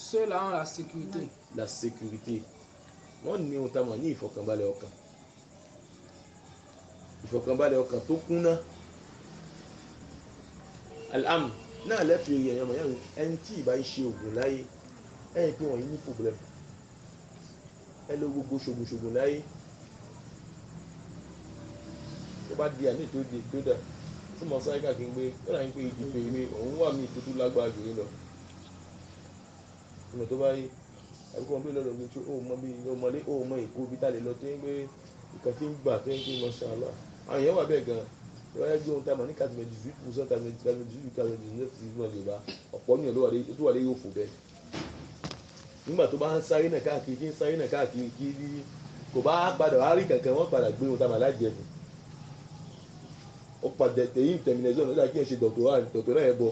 Ceux-là ont la sécurité. La sécurité wọ́n ní ohun tamọ̀ ní ìfọ̀kànbalẹ̀ ọkàn ọkàn tó kúnná. Al-amn náà lẹ́fì rí ẹ̀yàn mọ̀yàn ẹni tí ìbá ń ṣe ògùn láyé ẹ̀yìn pé wọ́n yí ní problem ẹ ló gbogbo ṣogun láyé tó bá di àmì tó dà tí mo sáré káàkiri pé ó rà ń pé ìdìbò ìwé òun wà mí ìtòtú lágbára jù yín lọ ìmọ̀ tó bá yí àbíkọ́ bí lọ́dọ̀ mi tí ó mọ bí ọmọlé ó mọ èkó bí tá lè lọ tó ń gbé ìkan tí ń gbà tó ń gbé mọ́ṣáláà àwọn èèyàn wà bẹ́ẹ̀ gan-an lọ́yẹ́ gbé ohun tá a mọ̀ ní 98% 99% lè bá ọ̀pọ̀ ní ọ̀lọ́wà tó wà lé yóò fò bẹ́ẹ̀ nígbà tó bá ń sáré náà káàkiri kí ń sáré náà káàkiri kí kò bá padà wá rí kankan wọ́n padà gbé ohun tá a mọ̀ lájẹ fún ó padà tẹ̀yìn termination lọ́dà kí ẹ̀ ṣe dọ̀tọ̀rà ẹ̀ bọ̀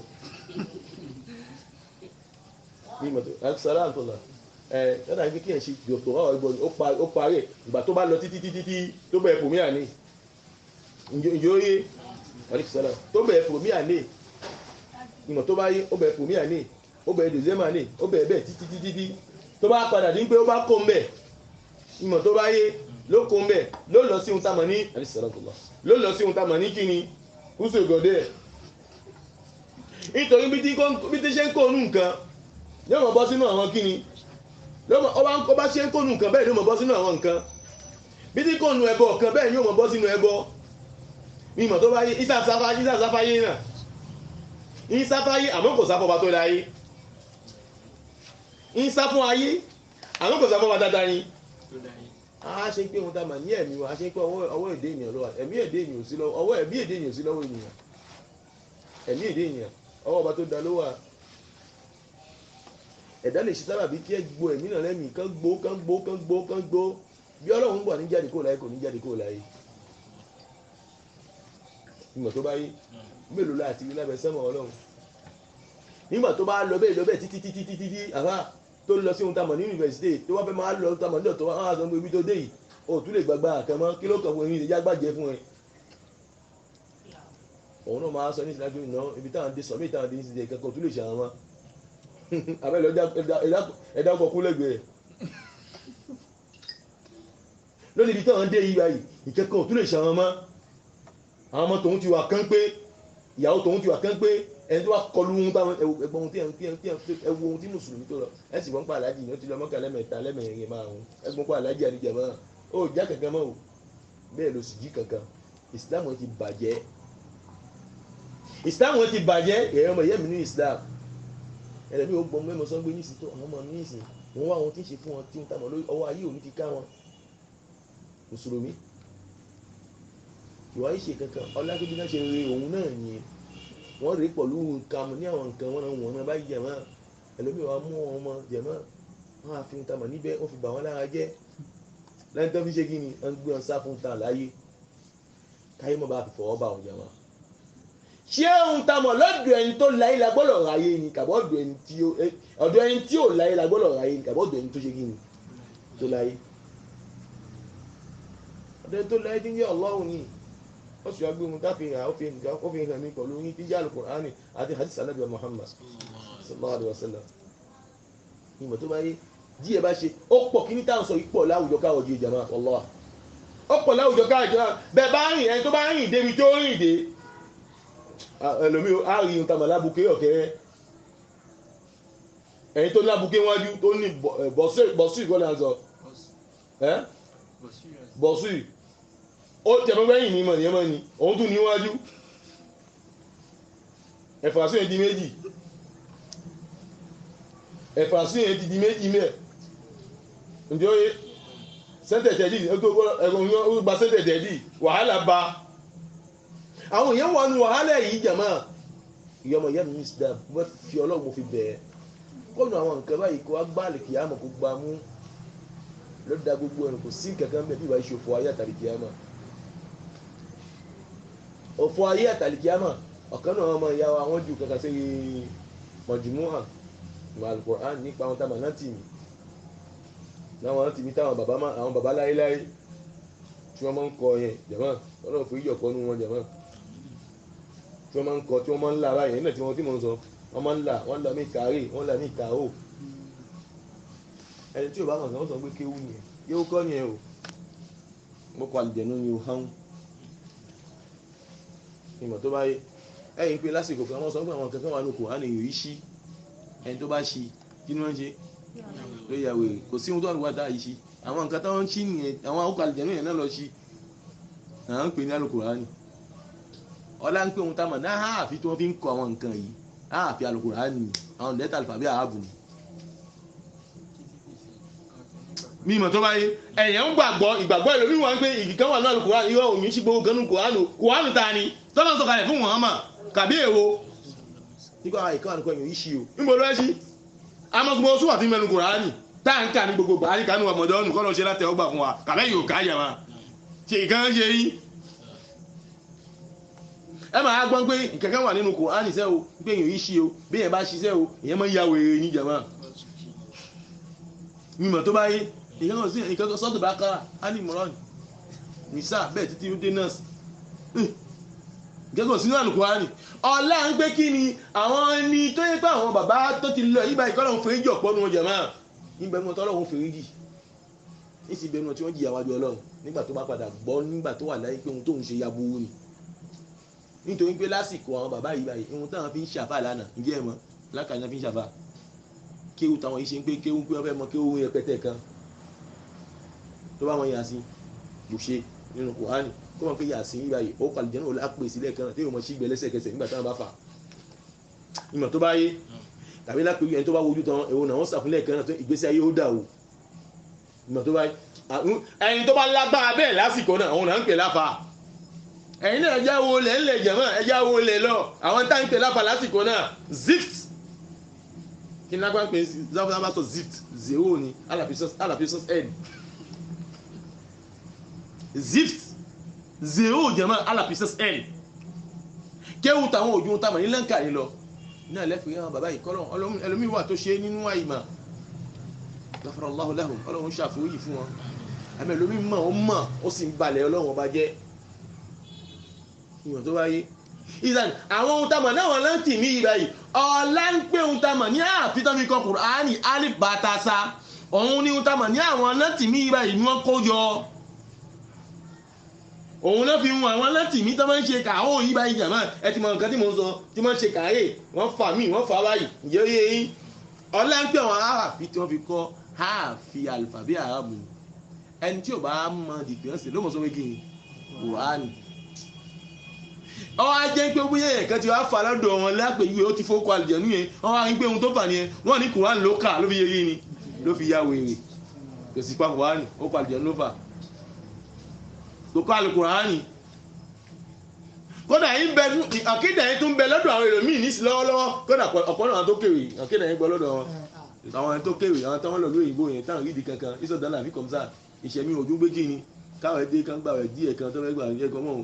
sára àtọ̀là lọ́dà kí ẹ̀ ṣe dọ̀tọ̀rà ẹ̀ bọ̀ ó parí ìgbà tó bá lọ títí tó bẹ̀rẹ̀ pòmíà ní ìjòyè alìkìsọ́lá tó bẹ̀rẹ̀ fòmí àní ìmọ̀ tó bá yé ó bẹ̀rẹ̀ fòmí àní ó bẹ̀rẹ̀ dòzẹ́mà àní ó bẹ̀rẹ̀ bẹ́ẹ̀ títí tó bá padà dín pé ó bá kó ń bẹ̀ ìmọ̀ tó bá yé ló kó ń bẹ̀ ló lọ sí ohun tamọ̀ ní alìsọ́lá ló lọ sí ohun tamọ̀ ní kíni kúsù ìgọ̀dẹ̀ nítorí bí tí ṣe ń kó nù nǹkan yóò mọ̀ bọ́ sínú àwọn kíni ó bá ṣe ń kó nù nǹkan bẹ́ẹ̀ ló mọ̀ bọ́ sínú àwọn nǹkan bí tí kò nù ẹbọ kan bẹ́ẹ̀ ni yóò mọ̀ bọ́ sínú ẹbọ mímọ̀ tó bá yé ìsàsáfáyé náà ìsáfáyé àmọ́ kò sáfọ́ bá tó láyé ìsáfún ayé àmọ́ kò sáfọ́ bá dáadáa ní a ṣe ń pé ohun tá a mà ní ẹ̀mí wa a ṣe ń pé ọwọ́ èdè ènìyàn lọ́wọ́ ẹ̀mí èdè ènìyàn sí lọ́wọ́ ọwọ́ ẹ̀mí èdè ènìyàn sí lọ́wọ́ ènìyàn ẹ̀mí èdè ènìyàn ọwọ́ ọba tó da ló wà ẹ̀dá lè ṣe sábà bí kí ẹ gbó ẹ̀mí náà lẹ́mìí kán gbó bí ọlọ́run ń bọ̀ ní jáde kó láyé kò ní jáde kó láyé ìmọ̀ tó bá yé mélòó láti rí lábẹ́ sẹ́mọ̀ ọlọ́run nígbà tó bá lọ bẹ́ẹ̀ títí àfá tó lọ sí ohun tamọ̀ ní yunifásitì tó wá fẹ́ máa lọ tamọ̀ nílò tó wá sọ pé ibi tó dé yìí ó tún lè gbàgbà àkàmọ́ kí ló kàn fún ẹ̀yìn ìjágbàjẹ́ fún ẹ òun náà máa sọ ní ìsìlájú ìná ibi táwọn dé sọ̀mí táwọn dé ní ìsìlájú ìkẹ́kọ̀ọ́ tún lè ṣe àwọn ọmọ abẹ́lẹ̀ ẹ̀dá ọkọ̀ kú lẹ́gbẹ̀ẹ́ lónìí ibi táwọn dé yìí báyìí ìkẹ́kọ̀ọ́ tún lè ṣe àwọn ọmọ tòun ti wà kán pé ìyàwó tòun ti wà kán pé ẹni tó wá kọlu ohun táwọn ẹgbọ́n ohun tí ẹwọ ohun tí mùsùlùmí tó lọ ẹ sì wọ́n pa aláàjì ní ó ti lọ mọ́kà lẹ́mẹ̀ẹ́ta lẹ́mẹ̀ẹ́rin márùn-ún ẹgbọ́n pa aláàjì àdìjẹ mọ́ ó já kankan mọ́ o bẹ́ẹ̀ ló sì jí kankan Islam ti bàjẹ́ ẹ̀rọ ọmọ ìyá mi ní Islam ẹ̀rẹ̀mí ó gbọ́n mẹ́mọ́ sọ́gbé ní ìsìn tó àwọn ọmọ ní ìsìn wọ́n wá ohun tí ń ṣe fún wọn tí ń tamọ̀ lórí ọwọ́ ayé òní ti ká wọn mùsùlùmí ìwà ìṣe kankan ọlágbébí náà ṣe rí òun náà yẹn wọ́n rí pọ̀lú nǹkan ní àwọn nǹkan wọn náà báyìí jẹ̀mọ́ ẹlòmíì wa mú ọmọ jẹ̀mọ́ wọn á fi ń tamọ̀ níbẹ̀ wọ́n fi bà wọ́n lára jẹ́ lẹ́yìn tó fi ṣe kí ni wọ́n gbé wọn sá fún ta láyé káyé mọ́ bá fi fọwọ́ bá wọn jẹ̀mọ́ ṣé ohun tá mọ̀ lọ́dọ̀ ẹni tó láyé la gbọ́dọ̀ ráyé ni kàbọ̀ ọ̀dọ̀ ẹni tí ò láyé la gbọ́dọ̀ ráyé ni kàbọ̀ ọ̀dọ̀ ẹni tó ṣe kí ni tó láyé ọ̀dọ̀ ẹni tó láyé tí ń jẹ́ Ọlọ́run ni ó sì wá gbé ohun táfihàn ó fi hàn mí pẹ̀lú oyin tí jẹ́ Al-Qur'ani àti hadith Ànábì Muhammad sallallahu alaihi wasallam ìmọ̀ tó bá yé díẹ̀ bá ṣe ó pọ̀ kí ní táwọn sọ ipò láwùjọ káwọ̀ ju ìjàmá wallahi ó pọ̀ láwùjọ káwọ̀ ìjàmá bẹ́ẹ̀ bá rìn ẹni tó bá rìn débi tó rìn dé ẹlòmí á rí ohun tàmà lábùké ọ̀kẹ́rẹ́ ẹni tó lábùké wájú tó ní bọ̀sù ìkọ́lá sọ bọ̀sù ó tẹ̀mọ́ bẹ́yìn ní mọ̀ ní ẹmọ́ ni òun tún níwájú ẹ̀fàṣú ẹ̀ di méjì ẹ̀fàṣú ẹ̀ ti di méjì mẹ́ ǹdí ó yé sẹ́ntẹ̀tẹ̀ dì ẹgbẹ̀rún gba sẹ́ntẹ̀tẹ̀ dì wàhálà bá àwọn èèyàn wà ní wàhálà yìí jàmá ìyọmọ ìyá mi mísìdá wọ́n fi Ọlọ́run mo fi bẹ̀ẹ́ kọ́nù àwọn nǹkan báyìí kó agbáàlì kìyàmọ̀ kó gbá mú lọ́dá gbogbo ẹnu kò sí kankan bẹ́ẹ̀ bí ìwà ìṣòfò ayé àtàlì kìyàmọ̀ òfò ayé àtàlì kìyàmọ̀ ọ̀kan náà ọmọ ìyá wa wọ́n ju kankan sí mọ̀jùmúhà Al-Qur'an nípa àwọn táwọn náà tì mí láwọn náà tì mí táwọn bàbá láéláé tí wọ́n máa ń kọ yẹn jàmá Ọlọ́run fún ìyọ̀kọ́ nú wọn jàmá tí wọ́n máa ń kọ tí wọ́n máa ń là báyìí nígbà tí wọ́n tí mò ń sọ wọ́n máa ń là wọ́n là mí kàárè wọ́n là mí kàárò ẹni tí ò bá kàn sọ wọ́n sọ pé kéwú ni kéwú kọ́ ni ẹ o mo kọ àlìjẹ̀nú ni o hán ìmọ̀ tó bá yé ẹ̀yìn pé lásìkò kan wọ́n sọ pé àwọn kankan wà ní okò á ní yòó ṣí ẹni tó bá ṣí kí ni wọ́n ṣe ló yà wèrè kò sí ohun tó wà ní wàdá yìí ṣí àwọn nǹkan táwọn ń ṣí nìyẹn àwọn okò àlìjẹ̀nú yẹn náà lọ ṣí àwọn ń pè ní Al-Qur'ani ọlá ń pè ohun táwọn náà àfi tí wọ́n fi ń kọ àwọn nǹkan yìí àfi Al-Qur'ani àwọn lẹ́tà àlùfàbí ààbò ni mímọ̀ tó bá yé ẹ̀yàn ń gbàgbọ́ ìgbàgbọ́ ìlú wíwọ́n pé ìkìkan wà náà Al-Qur'ani irọ́ òmí sí gbogbo ganú Kùránù ta ni tọ́lọ́ sọ kalẹ̀ fún Muhammad kàbí èwo nígbà ìkan àdúgbò èèyàn yìí ṣí o níbo ló ẹ́ sí amọ́gbọ́n oṣù àti mẹ́nu Kùránì táǹkà ní gbogbo àríkà ní ọmọdé ọ̀nù kọ́ lọ ṣe látẹ̀ ọgbà fún wa kàbẹ́ yóò ká yà máa ṣe ìkan ṣe yí ẹ máa gbọ́n pé ìkẹ́kẹ́ wà nínú Kùránì sẹ́ o pé èèyàn yìí ṣí o bí èèyàn bá ṣiṣẹ́ o èèyàn máa ń ya wèrè ní jàmá mímọ̀ tó bá yé ìkẹ́kọ̀ọ́ sọ́tò bá kára Al-Imran nìsá bẹ́ẹ̀ títí ó dé nọ́ọ̀sì ìkẹ́kọ̀ọ́ sínú Al-Qur'ani ọlá ń pé kí ni àwọn ẹni tó yẹ pé àwọn bàbá tó ti lọ yíba ìkọ́lọ̀ fèrèjì ọ̀pọ̀ nu jàmá nígbẹ̀mú ọ̀tọ́lọ́run fèrèjì níṣì bẹnu tí wọ́n jìyà wájú Ọlọ́run nígbà tó bá padà gbọ́ nígbà tó wà láyé pé ohun tó ń ṣe ya burú ni nítorí pé lásìkò àwọn bàbá yìí báyìí ohun táwọn fi ń ṣàfà lánàá ǹjẹ́ ẹ̀ mọ̀ lákàtúntà fi ń ṣàfà kéwù táwọn yìí ṣe ń pé kéwù pé wọ́n fẹ́ mọ kéwù yẹn pẹ́tẹ́ kan tó bá wọn Yásìn ló ṣe nínú Kùránì tó wọn pé Yásìn yìí báyìí ó kàlùjẹ́ náà lápè sílẹ̀ kan tí yóò mọ sí gbẹ lẹ́sẹ̀kẹsẹ̀ nígbà táwọn bá fà ìmọ̀ tó bá yé tàbí lápè ẹni tó bá wojú tán èwo náà wọ́n sàfúnlẹ̀ kan náà tó ìgbésí ayé ó dà o ìmọ̀ tó bá yé ẹni tó bá lágbára bẹ́ẹ̀ lásìkò náà òun náà ń pè láfa ẹ̀yin náà ẹja wo lẹ̀ ńlẹ̀ jẹ̀mọ́ ẹja wo lẹ̀ lọ àwọn táwọn ń pè láfa lásìkò náà zift kí ní lágbára pé záfẹ́ sọ zift zero ni alafisos n zift zero jẹ́mọ́ alafisos n kéwù táwọn ojú táwọn ní lẹ́ǹkà yìí lọ náà lẹ́fìrí àwọn bàbá yìí kọ́lọ̀ ẹlòmíì wà tó ṣe nínú àìmọ̀ Ghafarallahu lahum ọlọ́run ṣàforíjì fún wọn àmì ẹlòmíì mọ̀ ó mọ̀ ó sì ń balẹ̀ ọlọ́run ọba jẹ́ ìwọ̀n tó wáyé ìdàn àwọn ohun tamọ̀ náà wọ́n láǹtì ní ìgbà yìí ọ̀lá ń pé ohun tamọ̀ ní àfitán fi kọ Kùránì alif bàtàsá òun ní ohun tamọ̀ ní àwọn láǹtì ní ìgbà yìí ni wọ́n kó jọ òun náà fi hun àwọn láǹtì ní tó máa ń ṣe kàáhó yìí báyìí jàmá ẹ ti mọ nǹkan tí mo ń sọ tí wọ́n ṣe kàáyè wọ́n fà mí wọ́n fà báyìí ǹjẹ́ ó yé yín ọ̀lá ń pé àwọn àfi tí wọ́n fi kọ́ àfi àlùfàbí àràbù ẹni tí ò bá mọ dìpẹ́ǹsì ló mọ̀ sọ pé kí ni Kùránì ọwọ́ ajẹ́ pé bóyá ẹ̀kan tí wàá fà lọ́dọ̀ wọn lápèjúwe ó ti fowó kọ àlùjẹ̀nú yẹn wọ́n wá rí pé ohun tó fà nìyẹn wọ́n ní Kùránì ló kà ló fi yé yín ni ló fi ya wèrè kò sí pa Kùránì ó kọ àlùjẹ̀nú ló fà tó kọ́ Al-Kùránì kódà yín bẹ àkédà yín tó ń bẹ lọ́dọ̀ àwọn èlòmíì ní sí lọ́wọ́lọ́wọ́ kódà ọ̀pọ̀ náà tó kéwì àkédà yín gbọ́ lọ́dọ̀ wọn àwọn tó kéwì àwọn táwọn lọ lóyè ìbò yẹn táwọn rídìí kankan ìsọdánlá àbí kọmsá ìṣẹ̀mí ojú gbéjì ni káwọn ẹdẹ kan gbà rẹ̀ díẹ̀ kan tó fẹ́ gbà rẹ̀ kan mọ́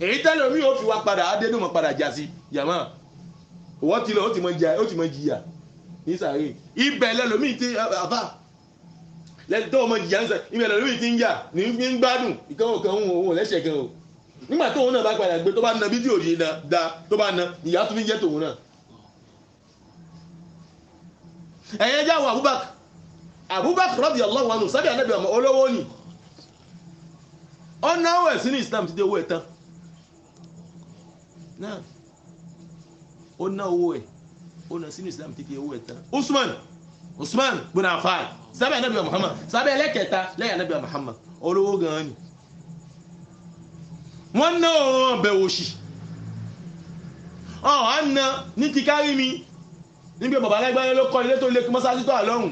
èyí tẹ́lẹ̀ omi ò fi wá padà adénú mọ̀ padà já sí jàmá wọ́n ti lọ ó ti mọ jìyà ní sàárè ibẹ̀ lẹ́lòmí ti àbá lẹ́yìn tó mọ jìyà ń sẹ ibẹ̀ lẹ́lòmí ti ń yà ní ń gbádùn ìkànnì kan òun lẹ́sẹ̀ kan o nígbà tóun náà bá padà gbé tó bá na fídíò yìí da tó bá na ìyá tó fi jẹ́ tòun náà ẹ̀yẹn jáwọ́ Abubakar radiyallahu anhu sábẹ́ ànábì ọmọ olówó ni ọ̀nà owó ẹ̀sìn ní Islam ti dé owó ẹ̀ tán náà ó ná owó ẹ̀ ó ná sínú Islam ti dé owó ẹ̀ tán Usman bin Affan sábẹ́ ànábì Muhammad sábẹ́ ẹlẹ́kẹta lẹ́yìn ànábì Muhammad olówó gan-an ni wọ́n ná ọ̀rọ̀ bẹ̀wò sí ọ̀hán ná ní ti kárí mi nígbà bàbá alágbáyé ló kọ́ ilé tó lé mọ́sáàsì tó àlọ́hùn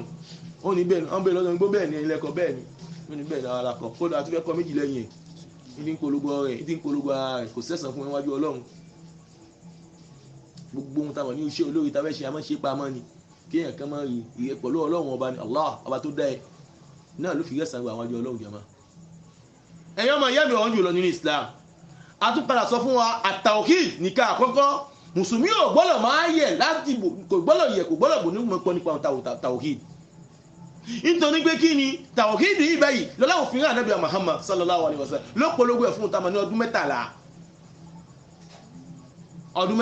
ó ní bẹ́ẹ̀ ọ̀n bẹ́ẹ̀ lọ́dọ̀ nígbó bẹ́ẹ̀ ni ilẹ̀kọ̀ bẹ́ẹ̀ ni ó ní bẹ́ẹ̀ náà lakọ̀ kódà àti fẹ́ kọ́ méjì lẹ́yìn ẹ̀ ìdí ń polówó ara rẹ̀ kò sẹ́sàn fún ẹwájú Ọlọ́run gbogbo ohun táwọn ní iṣẹ́ olórí tàbí ṣe àmọ́ ṣe pamọ́ ni kéèyàn kan máa rí ìrẹ́ pẹ̀lú Ọlọ́run ọba ni Allah ọba tó dá ẹ náà ló fi rẹ́sàn gba àwájú Ọlọ́run jàmá ẹ̀yọ́ ọmọ ìyá mi ọ̀hún jùlọ nínú Islam a tún padà sọ fún wa at-tawhid nìkan àkọ́kọ́ mùsùlùmí ò gbọ́dọ̀ máa yẹ láti kò gbọ́dọ̀ bò nípa tawhid nítorí pé kí ni tawhid yìí báyìí lọ́láwọ̀ fi hàn Ànábì Muhammad sallallahu alaihi wasallam ló polówó ẹ̀ fún tamani ọdún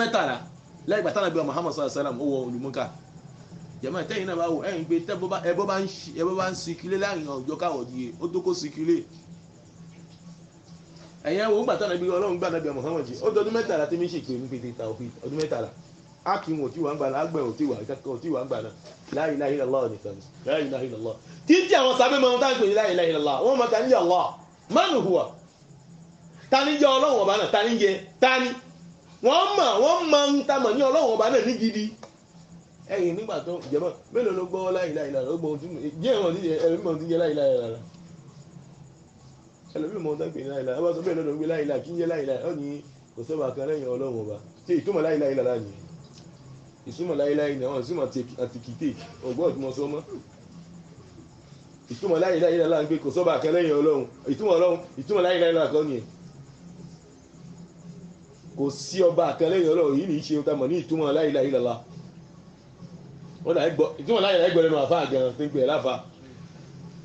mẹ́tàlá lẹ́yìn gbàtà Ànábì Muhammad sallallahu alaihi wasallam ó wọ olùmọ́ká jẹ́mọ́ ìtẹ́yìn náà bá wò ẹ̀yìn pé ẹbọ́ bá ń sikilé láàrin ọjọ́ káwọ̀ díye ó tó kó sikilé ẹ̀yẹn wo gbàtà Ànábì Ọlọ́run gbà Ànábì Muhammad jí ó dọdún mẹ́tàlá tí mi ṣe pé ní pété tawhid ọdún mẹ́tàlá ákìmù òtí wà ń gbà náà agbẹ̀ òtí wà kẹ́kẹ́ òtí wà ń gbà náà la ilaha illallah nìkan la ilaha illallah títí àwọn sábẹ́ mọ́ táǹkì ní la ilaha illallah wọ́n mọ̀ ta ní jẹ́ Allah man huwa ta ní jẹ́ Ọlọ́run ọba náà ta ní jẹ́ ta ní wọ́n mọ̀ ń ta mọ̀ ní Ọlọ́run ọba náà ní gidi ẹ̀yìn nígbà tó jẹ́mọ́ mélòó ló gbọ́ la ilaha illallah ó gbọ́ ojú jẹ́ ìwọ̀n ní ẹ̀rọ ti jẹ́ la ilaha illallah ẹlòmí mọ̀ tán pè ní la ilaha ẹbá sọ bẹ́ẹ̀ lọ́dọ̀ gbé la ilaha kí ń jẹ́ la ilaha ó ní kò sọ́bà kan lẹ́yìn Ọlọ́run ọba tí ìtumọ̀ la ilaha illallah ni ìsúnmọ̀ la ilaha ni àwọn ìsúnmọ̀ àti kìtè ọgbọ́n ọ̀tún mọ́ sọ́mọ́ ìtumọ̀ la ilaha illallah ń gbé kò sọ́ba kan lẹ́yìn ọlọ́run ìtumọ̀ la ilaha illallah kan nìyẹn kò sí ọba kan lẹ́yìn ọlọ́run yìí ní í ṣe ohun tá a mọ̀ ní ìtumọ̀ la ilaha illallah wọ́n dà gbọ́ ìtumọ̀ la ilaha illallah lẹ́nu àfa gan tó ń pè é láfa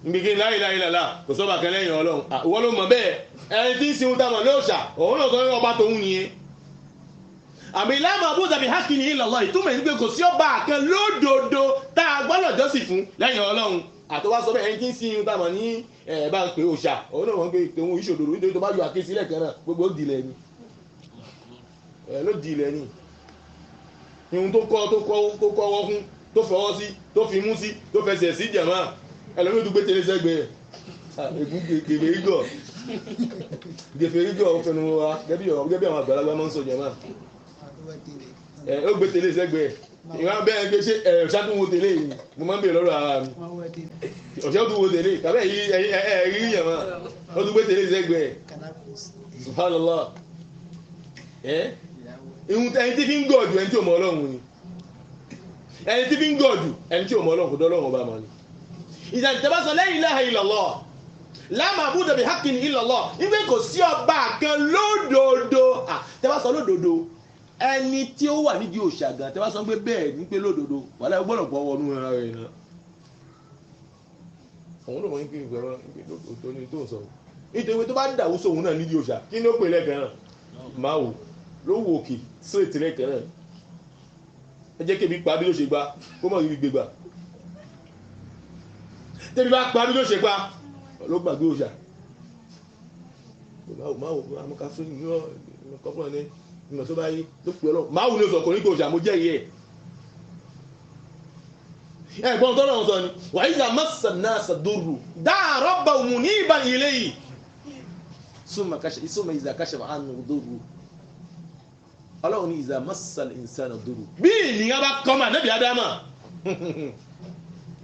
ngbèké la ilaha illallah kò sọ́ba kan lẹ́yìn ọlọ́run ìwọ ló mọ̀ bẹ́ẹ̀ ẹni tí ń sin ohun tá a mọ̀ lóòṣà òun náà sọ pé ọba tòun nìyẹn àmì la ma'buda bihaqqin illallah ìtumọ̀ ẹni pé kò sí ọba kan lódodo tá a gbọ́dọ̀ jọ́sìn fún lẹ́yìn ọlọ́run àtọwá sọ bẹ́ẹ̀ ẹni tí ń sin ohun tá a mọ̀ ní bá ń pè òòṣà òun náà wọ́n ń pè tòun ìṣòdòdò nítorí tó bá yọ àkésílẹ̀ kan náà gbogbo ó dìlẹ̀ ni ló di ilẹ̀ ní ihun tó kọ́wọ́ fún tó fọwọ́ sí tó fi mú sí tó fẹsẹ̀ sí jẹ̀má ẹlòmí tó gbé tẹ́lẹ̀ sẹ́gbẹ̀ẹ́ ẹ̀gún gẹ̀fẹ̀rígọ̀ fẹnu wa gẹ́bí àwọn àgbàlagbà máa ń sọ jẹ̀má ó gbé tẹ́lẹ̀ sẹ́gbẹ̀ẹ́ ìwọ́n bẹ́ẹ̀ gbé ṣe ọ̀ṣà tó wo tẹ́lẹ̀ yìí mo máa ń bèèrè lọ́rọ̀ ara mi ọ̀ṣà tó wo tẹ́lẹ̀ tàbí ẹ̀rí jẹ̀má ó tó gbé tẹ́lẹ̀ sẹ́gbẹ̀ẹ́ subhanallah ìhun ẹni tí fi ń gọ̀ọ̀dù ẹni tí ò mọ ọlọ́run ni ẹni tí fi ń gọ̀ọ̀dù ẹni tí ò mọ ọlọ́run kò dọ́lọ́run ọba mọ́ ni ìjà ìtẹ́bá sọ la ilaha illallah la ma'buda bihaqqin illallah nígbà kò sí ọba kan lódodo tẹ́bá sọ lódodo ẹni tí ó wà nídìí òòṣà gan tẹ́bá sọ pé bẹ́ẹ̀ ní pé lódodo wàhálà gbọ́dọ̀ pọ̀ wọnú ara rẹ̀ náà òun ló mọ̀ ní pé òtò ní tó ń sọ nítorí tó bá dàwó sóhun náà nídìí òòṣà kí ni ó pè lẹ́gàn náà máa wò ló wò òkè straight rẹ̀ kẹ́rẹ̀ ẹ jẹ́ kébi pa bí ló ṣe gbá kó mọ̀ rí gbégbà tẹ́bí bá pa bí ló ṣe gbá ló gbàgbé òòṣà máa wò amúká fún ìkọ́kọ́ ní ìmọ̀ tó bá yí ló pè ọlọ́run máa wù ní oṣù ọkùnrin kò òòṣà mo jẹ́ iye ẹ̀gbọ́n tó lọ́run sọ ni wa iza massa an-nasa durru da'a rabbahu muniban ilayhi summa iza kashafa anhu durru ọlọ́run ní ìzà masal insana dúró bí ènìyàn bá kọ́mà nẹ́bí adámà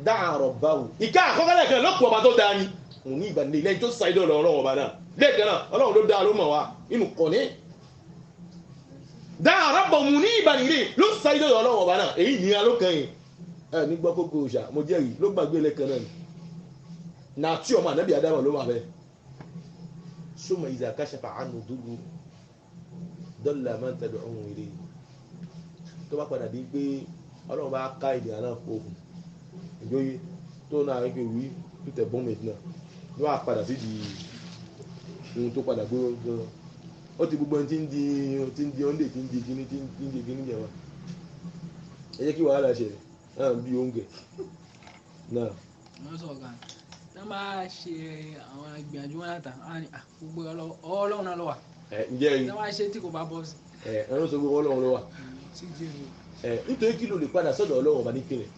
dáàrọ̀ báwò ìká àkọ́kọ́lẹ̀ kan lọ́pọ̀ ọba tó dáa ní òun ní ìbàdí ilẹ̀ tó sáìdọ̀ ọlọ́run ọba náà lẹ́ẹ̀kan náà ọlọ́run ló dáa ló mọ̀ wá inú kọ̀ ní dáàrọ̀ bọ̀ mú ní ìbàdí ilẹ̀ ló sáìdọ̀ ọlọ́run ọba náà èyí ní alókan yìí ẹ ní gbọ́ kókó òòṣà mo jẹ́rìí ló gbàgbé lẹ́ẹ̀kan náà nà tí ọmọ nẹ́bí adámà ló wà bẹ́ẹ̀ summa iza kashafa anhu durru dọ́là máa ń tẹ̀dọ̀ ọ̀hún ilé tó bá padà di pé ọlọ́run bá ká ìdè náà fòfin ìjòyè tó náà rí pé wí títẹ̀ bọ́mẹ̀tì náà ló wà padà sí di ohun tó padà gbóró gan ó ti gbogbo ẹni tí ń di ọ́ndè tí ń di kíní jẹ wọn ẹ jẹ́ kí wàhálà ṣe náà bí oúnjẹ náà. wọ́n sọ gan tí wọ́n bá ṣe àwọn ìgbìyànjú wọn láta gbogbo ọlọ́run náà ló wà ǹjẹ́ yìí wọ́n ṣe tí kò bá bọ́ sí. ẹ̀rọ sọ pé ọlọ́run ló wà nítorí kí ló lè padà sọ́dọ̀ ọlọ́run ọba nípìnlẹ̀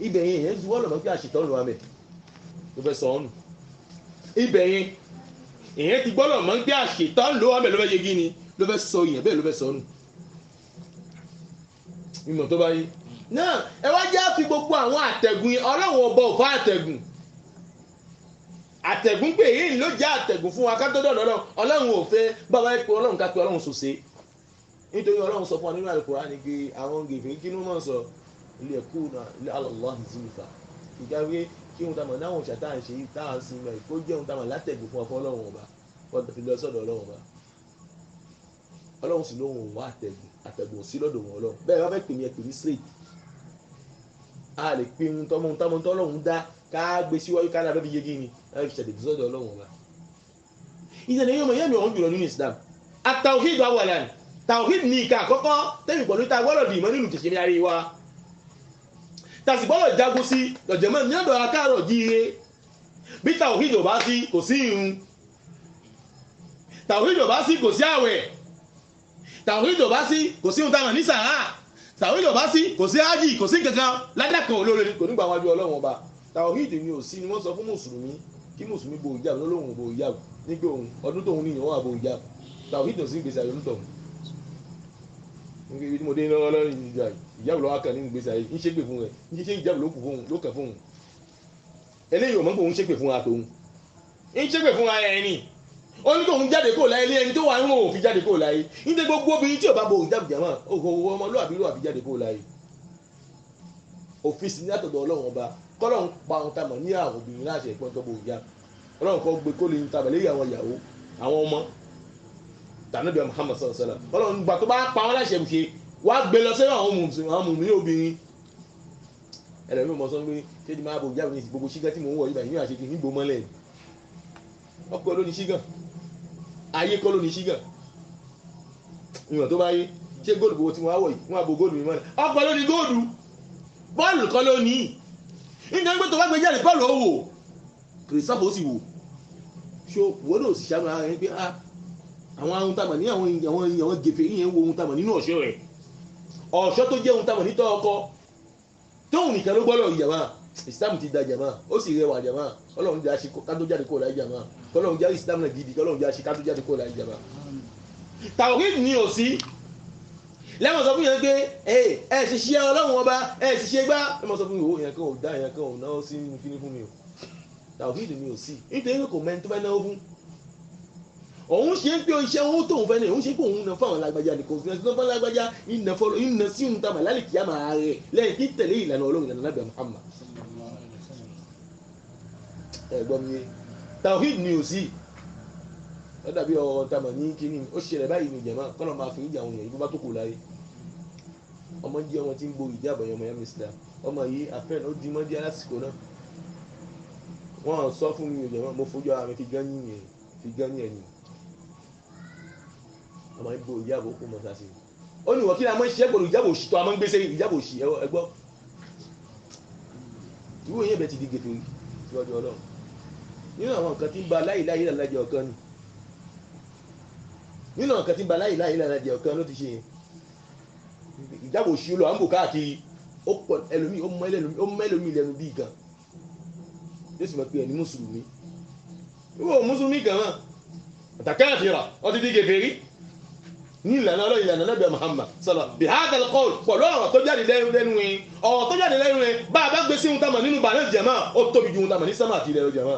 ibẹ̀ yẹn èyàn ju ọlọ́run pé àṣetọ́ ló wà mẹ́ ló fẹ́ sọ ọ́nù ibẹ̀ yẹn èyàn ti gbọ́dọ̀ mọ́ pé àṣetọ́ ló wà mẹ́ ló fẹ́ ṣe kí ni ló fẹ́ sọ ìyẹn bẹ́ẹ̀ ló fẹ́ sọ ọ́nù ìmọ̀ tó bá yé náà ẹ wá já fi gbogbo àwọn àtẹ̀gùn yẹn ọlọ́run ọba ò fà àtẹ̀gùn pé èyí ló jẹ́ àtẹ̀gùn fún wa ká tó dọ̀dọ̀ ọlọ́run ò fẹ́ bàbá ẹ pé ọlọ́run ká pé ọlọ́run sòsè nítorí ọlọ́run sọ fún wa nínú Al-Qur'an ní pé àwọn gèfè kí ló máa ń sọ ilé ẹ̀kú náà ilé Allahi zulufa ìgbàgbé kí ohun táwọn náà ṣe tá à ń ṣe tá à ń sin mẹ́ kó jẹ́ ohun táwọn látẹ̀gùn fún wa fún ọlọ́run ọba wọ́n fi lọ sọ́dọ̀ ọlọ́run ọba ọlọ́run sì lóhun wá àtẹ̀gùn sí lọ́dọ̀ wọn ọlọ́run bẹ́ẹ̀ bá fẹ́ pè mí ẹ pè mí straight a lè pe ohun tọ́lọ́run dá ká gbé síwájú ká lábẹ́ bí yé gíní láti ṣẹ̀dẹ̀ sọ́dọ̀ ọlọ́run ọba ìṣẹ̀lẹ̀ yóò mọ̀ yẹ́ mi ọ̀hún jùlọ nínú Islam at-tawhid awwalan tawhid ní ìka àkọ́kọ́ tẹ́mi pọ̀lú ta gbọ́dọ̀ dì mọ́ nínú tẹ̀sẹ̀ ayé wa tàbí gbọ́dọ̀ jagun sí lọ́jọ́mọ́ ní ọ̀dọ̀ akáàrọ̀ jíire bí tawhid ò bá sí kò sí irun tawhid ò bá sí kò sí àwẹ̀ tawhid ò bá sí kò sí ohun táwọn ní sàrà tawhid ò bá sí kò sí ájì kò sí kankan ládàkàn olóore kò nígbà wájú ọlọ́run ọba tawhid ni ò sí ni wọ́n sọ fún mùsùlùmí kí mùsùlùmí bo ìjáàbù lọ́lọ́run bo ìjáàbù nígbà òun ọdún tóun ní ìyàwó àbò ìjáàbù tawhid ò sí ìgbésí ayé onítọ̀hún níbi tí mo dé lọ́wọ́ lọ́rùn ìjáàbù lọ́wọ́ kan nínú ìgbésí ayé ń ṣépè fún rẹ̀ ń ṣe ìjáàbù ló kàn fún un eléyìí ò mọ̀ pé òun ṣépè fún ara tòun ń ṣépè fún ara ẹni ó ní kóun jáde kó láyé lé ẹni tó wà ń wò fi jáde kó láyé nítorí gbogbo obìnrin tí ò bá bo ìjáàbù jàmá òhò ọmọlúwàbí ló wà fi jáde kó láyé òfin sì ní àtọ̀dọ̀ ọlọ́run ọba kọ́lọ́run pa ohun tá a mọ̀ ní àwọn obìnrin láṣẹ ìpọ́n tó bò ìyá ọlọ́run kọ́ gbé kó lè ta bẹ̀lẹ́ ìyàwó ìyàwó àwọn ọmọ tànàbíà Muhammad sallallahu alaihi wasallam ọlọ́run gbà tó bá pa wọn láṣẹ ṣe wá gbé lọ sẹ́wọ̀n àwọn mùmí obìnrin ẹlẹ́mi mọ̀ sọ pé ṣé ti máa bò ìyá mi gbogbo ṣígá tí mò ń wọ̀ yíba ìyún àṣekì nígbò mọ́lẹ̀ ọkọ̀ ló ní ṣígá ayé kọ́ ló ní ṣígá ìwọ̀n tó bá yé ṣé góòlù gbogbo tí mo wá wọ̀ yìí wọ́n á bo góòlù mi mọ́lẹ̀ ọkọ̀ ló ní góòlù bọ́ọ̀lù kọ́ ló ní nítorí pé tó bá gbé jáde bọ́ọ̀lù ó wò kìrìsàpò ó sì wò ṣó wọ́n ló sì ṣàmì ara rẹ̀ pé àwọn ohun tàmà ní àwọn gèfè yìnyẹn wo ohun tàmà nínú ọ̀ṣọ́ rẹ̀ ọ̀ṣọ́ tó jẹ́ ohun tàmà nítọ́ ọkọ tóun nìkan ló gbọ́dọ̀ ìjàmá Islam ti da jàmá ó sì rẹwà jàmá Ọlọ́run jẹ́ àṣẹ kátó jáde kó láì jàmá Ọlọ́run jẹ́ Islam náà gidi Ọlọ́run jẹ́ àṣẹ kátó jáde kó láì jàmá. tàwọ̀kì ni ò sí lẹ́wọ̀n sọ fún yẹn pé ẹ sì ṣe Ọlọ́run ọba ẹ sì ṣe gbá ẹ mọ̀ sọ fún mi ò yẹn kan ò dá yẹn kan ò náà sí kíní fún mi o tàwọ̀kì ni ò sí nítorí kò mẹ́ni tó fẹ́ náwó fún òun ṣe ń pé iṣẹ́ owó tóun fẹ́ náà òun ṣe pé òun náà fáwọn lágbájá ní confidence tó fáwọn lágbájá ìnà sí òun tàbí lálẹ́ kìí àmà rẹ̀ lẹ́yìn tí tẹ̀lé ìlànà Ọlọ́run ìlànà Nábì Muhammad ẹ̀gbọ́n mi tawhid ni ò sí ó dàbí ọ̀rọ̀ tàmà ní kíní ó ṣẹlẹ̀ báyìí ní ìjẹ̀má kọ́nà máa fi ìjà àwọn èèyàn ìbú bá tó kù láyé ọmọ jẹ́ ọmọ tí ń gbórí ìjà àbọ̀yàn ọmọ yẹn Islam ọmọ yìí àfẹ́n ó di mọ́dí alásìkò náà wọ́n sọ fún mi ìjẹ̀má mo fojú ara mi fi gán ní ẹ̀yìn ọmọ ìgbò ìjábò kó mọ̀ sáṣe ó ní wọ́n kí ni a máa ń ṣiṣẹ́ pẹ̀lú ìjábò òṣì tó a máa ń gbé sẹ́yìn ìjábò òṣì ẹgbọ́ ìwé yẹn bẹ̀ ti di gèfè síwájú Ọlọ́run nínú àwọn nǹkan tí ń ba láìláì lálàjẹ ọ̀kan ni nínú nǹkan tí ń ba láìláì lálàjẹ ọ̀kan ló ti ṣe ìjábò òṣì lọ à ń bò káàkiri ó pọ̀ ẹlòmíì ó mọ ẹlòmíì lẹ́nu bíi gan yóò sì mọ̀ pé ẹni mùsùlùmí ìwọ mùsùlùmí kan náà àtàkàtìrà ó ti di gèfè rí ní ìlànà Ọlọ́run ìlànà Nábì Muhammad sọlọ bí hadal qawl pọ̀lú ọ̀rọ̀ tó jáde lẹ́nu rẹ̀ ọ̀rọ̀ tó jáde lẹ́nu rẹ̀ bá a bá gbé sí ohun tamọ̀ nínú bàánà jẹ̀mọ́ ó tóbi ju ohun tamọ̀ ní sánmà àti ilẹ̀ jẹ̀mọ́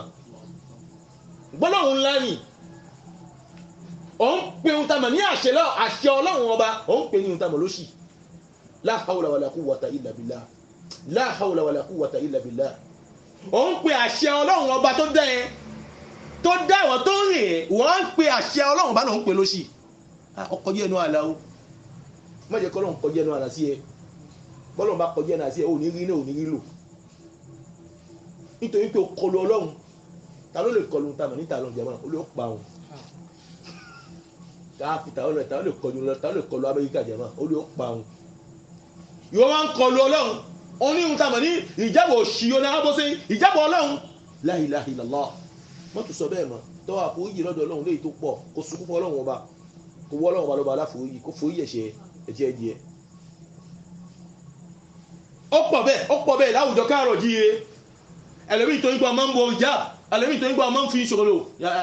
gbọ́dọ̀ ńlá ni ó ń pe ohun tamọ̀ ní àṣẹ Ọlọ́run ọba ó ń pe ní ohun tamọ̀ lóṣì la hawla wala quwwata illa billah la hawla wala quwwata illa billah ó ń pe àṣẹ Ọlọ́run ọba tó dá ẹ tó dá àwọn tó rìn ẹ wọ́n ń pe àṣẹ Ọlọ́run ọba náà ń pe lóṣì ọkọjẹ́ ẹnu àlà o má jẹ́ kọ́lọ́n kọjẹ́ ẹnu àlà sí ẹ bọ́lọ́n bá kọjẹ́ ẹnu àlà sí ẹ ò ní rí náà ò ní rí lò nítorí pé o kọlu Ọlọ́run ta ló lè kọlu ta mọ̀ níta lọ́n jẹ́mọ́ o lè pa òun káfíńtà ọlọ́run ta ló lè kọlu Amẹ́ríkà jẹ́mọ́ o lè pa òun ìwọ máa ń kọlu Ọlọ́run oníhun ta mọ̀ ní ìjábọ̀ òṣì onáwábọ́sẹ́ ìjábọ̀ Ọlọ́run la ilaha illallah mọ́tò sọ bẹ́ẹ̀ mọ́ tọ́wọ́ àforíjì lọ́dọ̀ Ọlọ́run léyìí tó pọ̀ kó sunkún fún Ọlọ́run ọba kò wọ́ Ọlọ́run ọba lọ́ba aláforíjì kó forí ẹ̀ṣẹ̀ ẹ̀jẹ̀ díẹ̀ ó pọ̀ bẹ́ẹ̀ láwùjọ káàrọ̀ jíire ẹlòmíì tó ń gbọ́ máa ń bọ ìjà ẹlòmíì tó ń gbọ́ máa ń fi ṣòro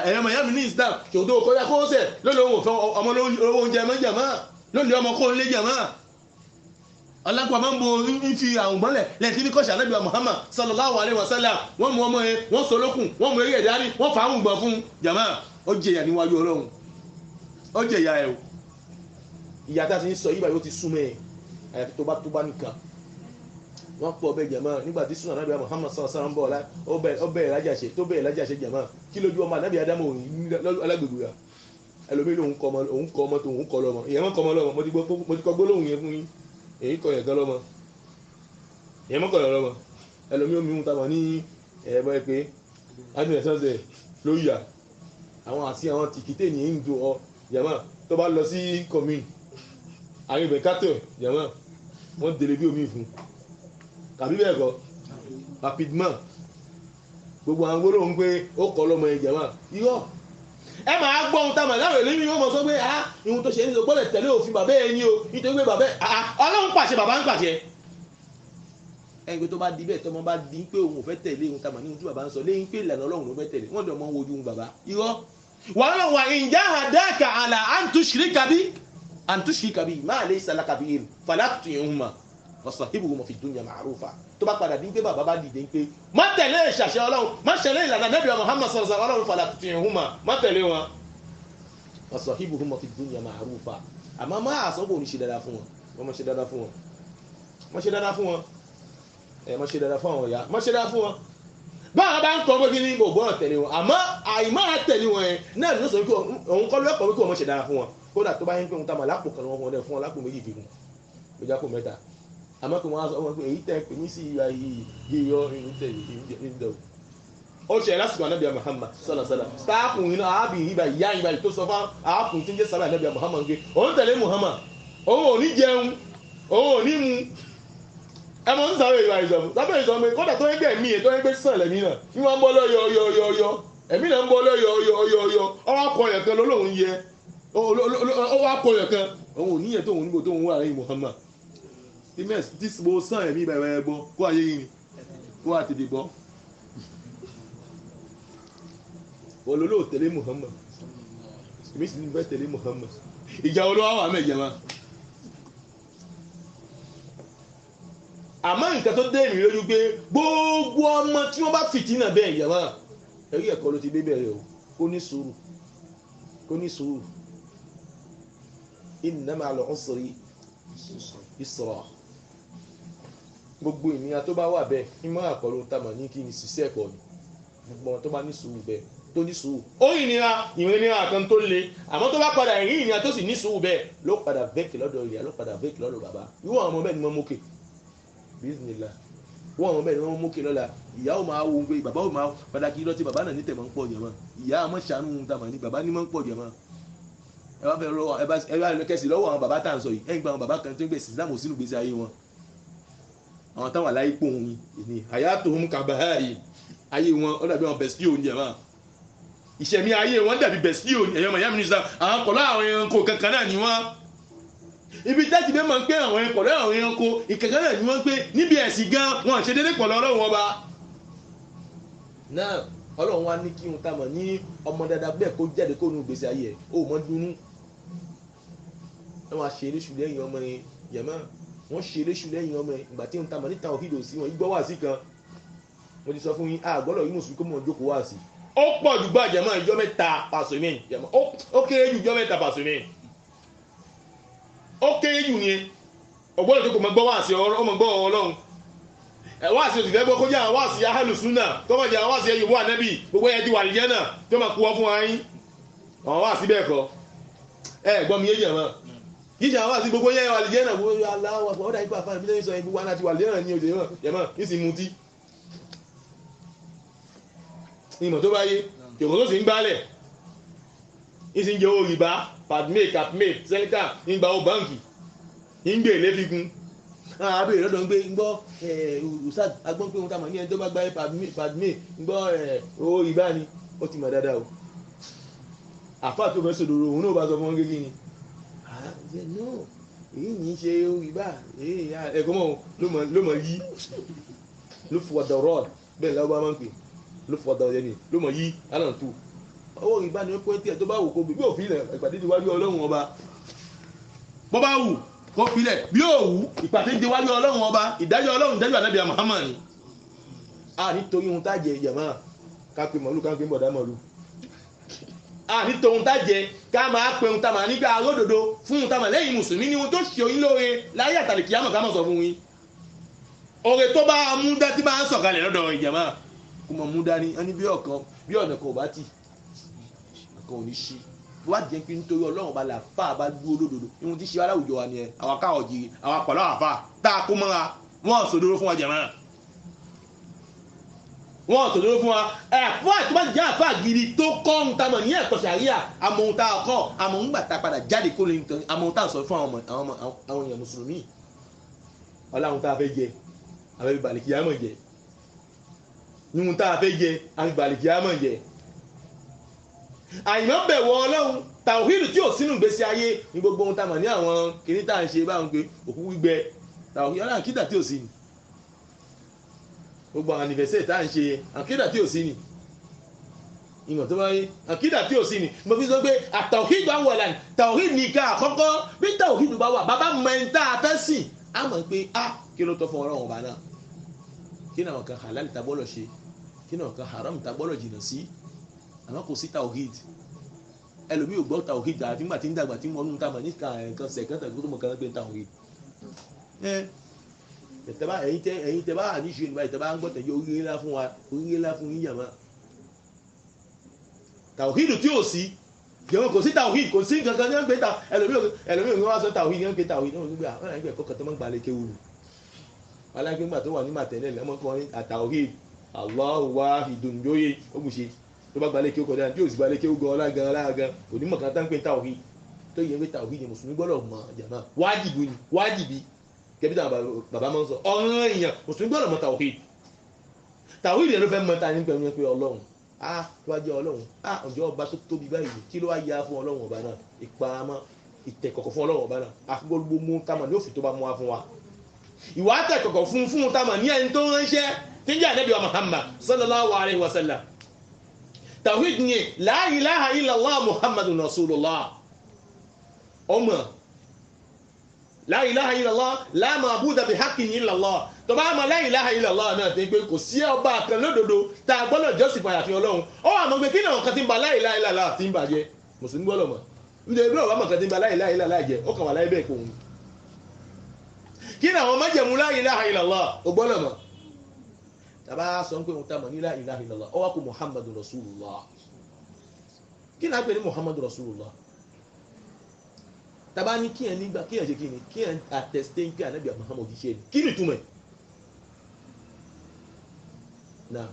ẹ̀yọ́ Miami ní Islam ṣòdo kọjá kó sẹ̀ lónìí òun fẹ́ ọmọ lówó oúnjẹ mẹ́jà máa lónìí ọmọ kó ń lé jà máa ọlápàá máa ń bo ń fi àwọn gbọ́nlẹ̀ lẹ́ẹ̀tí ní kọ́ṣà Ànábì Muhammad sallallahu alaihi wasallam wọ́n mú ọmọ yẹn wọ́n solókùn wọ́n mú eré ẹ̀dá ní wọ́n fà á gbọ̀n fún jàmá ó jẹyà níwájú Ọlọ́run ó jẹyà ẹ̀ o ìyá tá a ti ń sọ yíba yóò ti súnmọ́ ẹ̀ àyàfi tó bá nìkan wọ́n pọ̀ bẹ́ẹ̀ jàmá nígbà tí súnà Ànábì Muhammad sallallahu alaihi wasallam bọ̀ ó bẹ̀rẹ̀ lájàṣe tó bẹ̀rẹ̀ lájàṣe jàmá kí lójú ọmọ Ànábì Ádámù òní alágbègbè rà ẹlòmíì lòun kọ ọmọ tó òun kọ lọ́mọ ìyẹn mọ́ kọ ọmọ lọ́mọ mo ti kọ gbólóhùn yẹn fún yín èyí kọ ẹ̀gán lọ́mọ ìyẹn mọ́ kọ lọ́mọ ẹlòmíì omi ń tamọ̀ ní ẹ̀ẹ́mọ́ ẹ pé adúlẹ̀ sọ́sẹ̀ ló yà àwọn àti àwọn tìkítẹ́ ní ìdò ọ jàmá tó bá lọ sí kọ̀mí àwọn ibẹ̀ kátọ̀ jàmá wọ́n délé bí omi fún tàbí bẹ́ẹ̀ kọ́ rapidement gbogbo àwọn gbólóhùn pé ó kọ́ lọ́mọ ẹ̀ jàmá irọ́ ẹ máa gbọ́ ohun táwọn ẹ̀láwọ̀ èlé ní wọ́n mọ̀ sọ pé ihun tó ṣe ní gbọ́dọ̀ tẹ̀lé òfin bàbá ẹ̀ ní o nítorí pé bàbá Ọlọ́run pàṣẹ bàbá ń pàṣẹ ẹni pé tó bá di bẹ́ẹ̀ tọ́mọ bá di pé òun ò fẹ́ tẹ̀lé ohun táwọn ní ohun tí bàbá ń sọ lẹ́yìn pé ìlànà Ọlọ́run ló fẹ́ tẹ̀lé wọ́n dọ̀ mọ́ wojú bàbá irọ́ wàhálà wà ìjà àdáàkà àlà àǹtúṣìrí kàbí máa lè sàlá kàbí èrò fàlàtù ìhùnmá wasahibuhuma fi dunya ma'rufa tó bá padà dín pé bàbá bá dìde pé má tẹ̀lé ìṣàṣẹ Ọlọ́run má ṣẹlẹ̀ ìlànà Nábì Muhammad sallallahu alaihi wasallam Ọlọ́run fàlàtù ìhùnmá má tẹ̀lé wọn wasahibuhuma fi dunya ma'rufa àmọ́ má àsọ́gbò ní ṣe dáadáa fún wọn wọ́n má ṣe dáadáa fún wọn má ṣe dáadáa fún wọn ẹ mọ́ ṣe dáadáa fún àwọn ìyá mọ́ ṣe dáadáa fún wọn báwọn bá ń kọ́ pé kí ni kò gbọ́dọ̀ tẹ̀lé wọn àmọ́ àìmọ́ tẹ̀lé wọn yẹn náà ló sọ pé òun kọ́ lẹ́kọ̀ọ́ pé kí wọ́n mọ́ ṣe dáadáa fún wọn kódà tó bá yẹn pé òun ta mà lápò kan wọn fún wọn lápò méjì kíkún méjì àpò mẹ́ta àmọ́ pé wọ́n á sọ wọn pé èyí tẹ̀ pé ní sí yíyọ ìdọ̀ ó ṣe lásìkò anábìá Muhammad sọlọsọlọ sáàpù yìí náà àábì ìhìbà ìyá ìbà tó sọ fún àápù tí ń jẹ́ sábà anábìá Muhammad gbé òun tẹ̀lé Muhammad òun ò ní jẹun òun ò ní mu ẹmọ ń sáré ìwà ìjọba sábẹ́ ìjọba mi kódà tó ń gbé ẹ̀mí ẹ̀ tó ń gbé sàn lẹ́mí náà ní wọ́n ń bọ́ lọ́yọ̀ọ̀yọ̀ ẹ̀mí náà ń bọ́ lọ́yọ̀ọ̀yọ̀ ọwọ́ akọyọ̀ kan lọ́lọ́run yẹ ọwọ́ akọyọ̀ kan òun ò níyẹ̀ tóun níbo tóun wà lẹ́yìn Muhammad tí mo sàn ẹ̀mí ìbẹ̀rẹ̀ ẹ̀ bọ́ kó ayé yìí kó àtètè bọ́ olólò tẹ̀lé Muhammad èmi sì ní bẹ́ẹ̀ tẹ̀lé Muhammad ìjà olówó wà mẹ́jẹ̀ máa àmọ́ nǹkan tó dé mi lójú pé gbogbo ọmọ tí wọ́n bá fìtínà bẹ́ẹ̀ yàmá ẹ̀rí ẹ̀kọ́ ló ti dé bẹ̀rẹ̀ o kó ní sùúrù kó ní sùúrù inna ma'al usri yusra gbogbo ènìyàn tó bá wà bẹ́ẹ̀ ìmọ̀ àkọlù tamọ̀ ní kí ni ṣiṣẹ́ ẹ̀kọ́ ni gbogbo ọmọ tó bá ní sùúrù bẹ́ẹ̀ tó ní sùúrù ó ìnira kan tó le àmọ́ tó bá padà rí ìnira tó sì ní sùúrù bẹ́ẹ̀ ló padà bẹ́ẹ̀kì lọ́dọ̀ ìyá ló padà bẹ́ẹ̀kì lọ́dọ̀ bàbá irú àwọn ọmọ bẹ́ẹ̀ ni wọ́n mókè bismillah wọ́n àwọn bẹ́ẹ̀ ni wọ́n mókè lọ́la ìyá ò máa wo pé bàbá ò máa padà kí lọ́tí bàbá náà ní tẹ̀mọ́ ń pọ̀ jẹ̀mọ́ ìyá àmọ́ ṣàánú ń tamà ní bàbá ní mọ́ ń pọ̀ jẹ̀mọ́ ẹ bá fẹ́ lọ́wọ́ ẹ bá kẹsì lọ́wọ́ àwọn bàbá tá à ń sọ yìí ẹ̀yìn gba àwọn bàbá kan tó ń gbé sísá mọ̀ sínú gbèsè ayé wọn àwọn táwọn aláyé pò ń ní àyà tó ń kàbà ayé wọn ó dàbí àwọn bẹ̀sí oúnjẹ mọ́ ìṣẹ̀mí ayé wọn dàbí bẹ̀sí oúnjẹ ẹ̀yọ́ mọ̀ yá mi ní sá àwọn kọ̀lọ́ àwọn ẹranko kankan náà ni wọ́n ibi tẹ́tí bẹ́ẹ̀ máa ń pé àwọn ẹ̀kọ̀lọ́ àwọn ẹranko ìkankan náà ni wọ́n pé níbi ẹ̀sìn gan wọn ṣe déédéé pọ̀ lọ́wọ́ ọba náà ọlọ́run wá ní kí n ta mọ̀ ní ọmọ dáadáa bẹ́ẹ̀ kó jáde kó nu gbèsè ayé ẹ̀ ó mọ́ dunú wọ́n á ṣe eréṣù lẹ́yìn ọmọ yẹn yẹ̀mọ́ wọ́n ṣe eréṣù lẹ́yìn ọmọ yẹn ìgbà tí n ta mọ̀ níta òfìdò sí wọn igbó wá sí kan mo ti sọ fún yín àgbọ́dọ̀ yìí mùsùlùmí kó mọ̀ jókòó wá sí ó pọ̀ jù gbà jẹ̀mọ́ ìjọ mẹ́ta pàṣẹmí jẹ̀mọ́ ó kéré jù ìjọ mẹ́ta pàṣẹmí ó kéré jù yẹn ọgbọ́dọ̀ tó kò mọ̀ gbọ́ wá sí ọmọ gbọ́ ọlọ́run wá sí òsìfẹ́ gbọ́ kó jẹ́ àwọn wá sí ahálùsúnà tó mọ̀ jẹ́ àwọn wá sí ẹyẹ wà nẹ́bì gbogbo ẹ̀ ti wà nìyẹn náà tó máa kú wọ́n fún wa yín àwọn wá sí bẹ́ẹ̀ kọ́ gbọ́ mi yé jẹ̀mọ́ yíṣẹ́ àwọn wá sí gbogbo yẹn wà nìyẹn náà gbogbo aláwọ̀ àpò ọ̀dà ìgbà fáwọn ìbílẹ̀ sọ ẹ̀ gbogbo aláti wà nìyẹn náà ní òjò jẹ̀mọ́ ní sì mutí ìmọ̀ tó bá yé yòkó tó sì ń gbálẹ̀ ìsì ń jẹ owó rìbá padmate capmate seneca ń gba owó báǹkì ń gbé èlé fikún abẹ́rẹ́ lọ́dọ̀ ń gbé ń gbọ́ usad agbọ́n pé òun ta mọ̀ ní ẹni tó bá gba padmate ń gbọ́ owó rìbá ni ó ti mọ̀ dáadáa o àfáà tó fẹ́ sòdòrò òun náà bá sọ fún wọn gẹ́gẹ́ ni èyí ní í ṣe owó rìbá ẹ̀kọ́ mọ̀ ló mọ̀ yí ló fọ dọ̀rọ̀ bẹ́ẹ̀ lọ́wọ́ bá máa ń pè ló fọ dọ̀rọ̀ yẹn ló mọ̀ yí alàn tó owó rìbá ni ó pé tí ẹ tó bá wù kó bí òfin ilẹ̀ ìpàdé ti wájú ọlọ́run ọba bọ́ bá wù kó filẹ̀ bí ó wù ìpàdé ti wájú ọlọ́run ọba ìdájọ́ ọlọ́run ìdájọ́ ànábì Muhammad ni a nítorí ohun tá jẹ ìyàmá ká pe mọ̀lú ká pe bọ̀dá mọ̀lú a nítorí ohun tá jẹ ká máa pe ohun tá máa nígbà aródòdó fún ohun tá máa lẹ́yìn mùsùlùmí ní ohun tó ṣe oyin lóore láyé àtàlẹ̀ kìámọ̀ ká mọ̀ sọ fún yín oore tó bá mú dá tí bá ń sọ̀kalẹ̀ lọ́dọ̀ ìjàmá kó mọ̀ mú dání ẹni bí ọ̀nà kan ò bá tì kan ò ní ṣí wá jẹ́ pé nítorí ọlọ́run bá là fà bá dúró lódodo ihun tí ṣe aláwùjọ wa ni ẹ àwọn akáwọ̀ jìrì àwọn àpàlọ́ àfà tá a kó mọ́ra wọ́n sòdóró fún wa jẹ̀mọ́ wọ́n sòdóró fún wa fún àti bá jẹ́ àfà gidi tó kọ́ ń tamọ̀ ní ẹ̀kọ́ sàríà àmọ́ ohun tá a kọ́ àmọ́ ń gbà tá a padà jáde kó lè ń tán àmọ́ ohun tá a sọ fún àwọn èèyàn mùsùlùmí ọlọ́run tá a fẹ́ jẹ àfẹ́ bàlìkì àmọ̀ jẹ ihun tá a fẹ́ jẹ àfẹ́ bàlìkì àmọ̀ jẹ àìmọ́ bẹ̀wọ̀ ọlọ́run tàwíìdù tí ò sínú ìgbésí ayé ní gbogbo ohun tamọ̀ ní àwọn kìíní tá à ń ṣe báwọn pé òkú gbígbẹ tàwíìdù ọlọ́run àkídà tí ò sí ni gbogbo àwọn anniversary tá à ń ṣe àkídà tí ò sí ni ìmọ̀ tó bá yé àkídà tí ò sí ni mo fi sọ pé àtàwíìdù àwọn ọ̀làní tàwíìdù nìkan àkọ́kọ́ bí tàwíìdù bá wà bàbá mọ ẹni tá a fẹ́ sìn á mọ̀ pé kí ló tọ́ fún ọlọ́run ọba náà kí náà kan halal ta gbọ́dọ̀ ṣe kí náà kan haram ta gbọ́dọ̀ jìnnà sí àmọ́ kò sí tawhid ẹlòmíì ò gbọ́ tawhid àti nígbà tí ń dàgbà tí wọ́n ń ta mà ní nǹkan sẹ̀kẹ́ntà tó mọ̀ kan gbé tawhid tẹ́ bá ẹ̀yin tẹ́ bá ní ṣe nígbà tẹ́ bá ń gbọ́ tẹ̀jọ́ oríire ńlá fún wa oríire ńlá fún yín jàmá tàwíìdù tí ò sí jẹun kò sí tàwíìdù kò sí kankan ní wọ́n ń pè ta ẹlòmíì wọ́n wá sọ tàwíìdù ní wọ́n ń pè tàwíìdù náà nígbà wọ́n láì kọ́kọ́ tó máa ń gbalẹ̀ kéwù alágbègbà tó wà ní màtẹ́lẹ̀ lẹ́mọ́ kọ́ àtàwíìdù Allahu wahidun jóye ó bù ṣe tó bá gbalẹ̀ kéwù kọ́dá tí ò sì gbalẹ̀ kéwù gan ọlágan onímọ̀ kan tá ń pè tàwíìdù tó yẹ pé tàwíìdù mùsùlùmí gbọ́dọ̀ mọ̀ jàmá wájìbì kẹbíta bàbá máa ń sọ ọ̀ràn èèyàn mùsùlùmí gbọ́dọ̀ mọ̀ tàwíìdù yẹn ló fẹ́ mọ̀ ta ní pẹ̀lú pé ọlọ́run tó wá jẹ́ ọlọ́run ọjọ́ ọba tó tóbi báyìí kí ló wá ya fún ọlọ́run ọba náà ìparamọ́ ìtẹ̀kọ̀kọ̀ fún ọlọ́run ọba náà àfigbogbo mú tamà ní òfin tó bá mú wá fún wa ìwà tẹ̀kọ̀kọ̀ fún tamà ní ẹni tó ránṣẹ́ tí ń jẹ́ ànábì wa Muhammad sallallahu alaihi wasallam tawhid ni la ilaha illallah muhammadun rasulullah ọmọ la ilaha illallah la ma'buda bihaqqin illallah tó bá mọ̀ la ilaha illallah náà tí pé kò sí ọba kan lódodo tá a gbọ́dọ̀ jọ́sìn fún àyàfi Ọlọ́run ó wà mọ̀ pé kí náà kan tí ń ba la ilaha illallah tí ń bàjẹ́ mùsùlùmí gbọ́dọ̀ mọ̀ nítorí bí ọba mọ̀ kan tí ń ba la ilaha illallah jẹ́ ó kàn wà láyé bẹ́ẹ̀ kò ń kí náà wọn májẹ̀mú la ilaha illallah ó gbọ́dọ̀ mọ̀ tàbá sọ pé wọn ta mọ̀ ní la ilaha illallah ó wá kó muhammadun rasulullah kí náà pè ní muhammadun rasulullah tàbá ní kí ẹ nígbà kí ẹ ṣe kí ni kí ẹ àtẹ̀sítẹ́ pé ànábì Muhammad ṣe ni kí ni túmọ̀ ẹ̀ náà.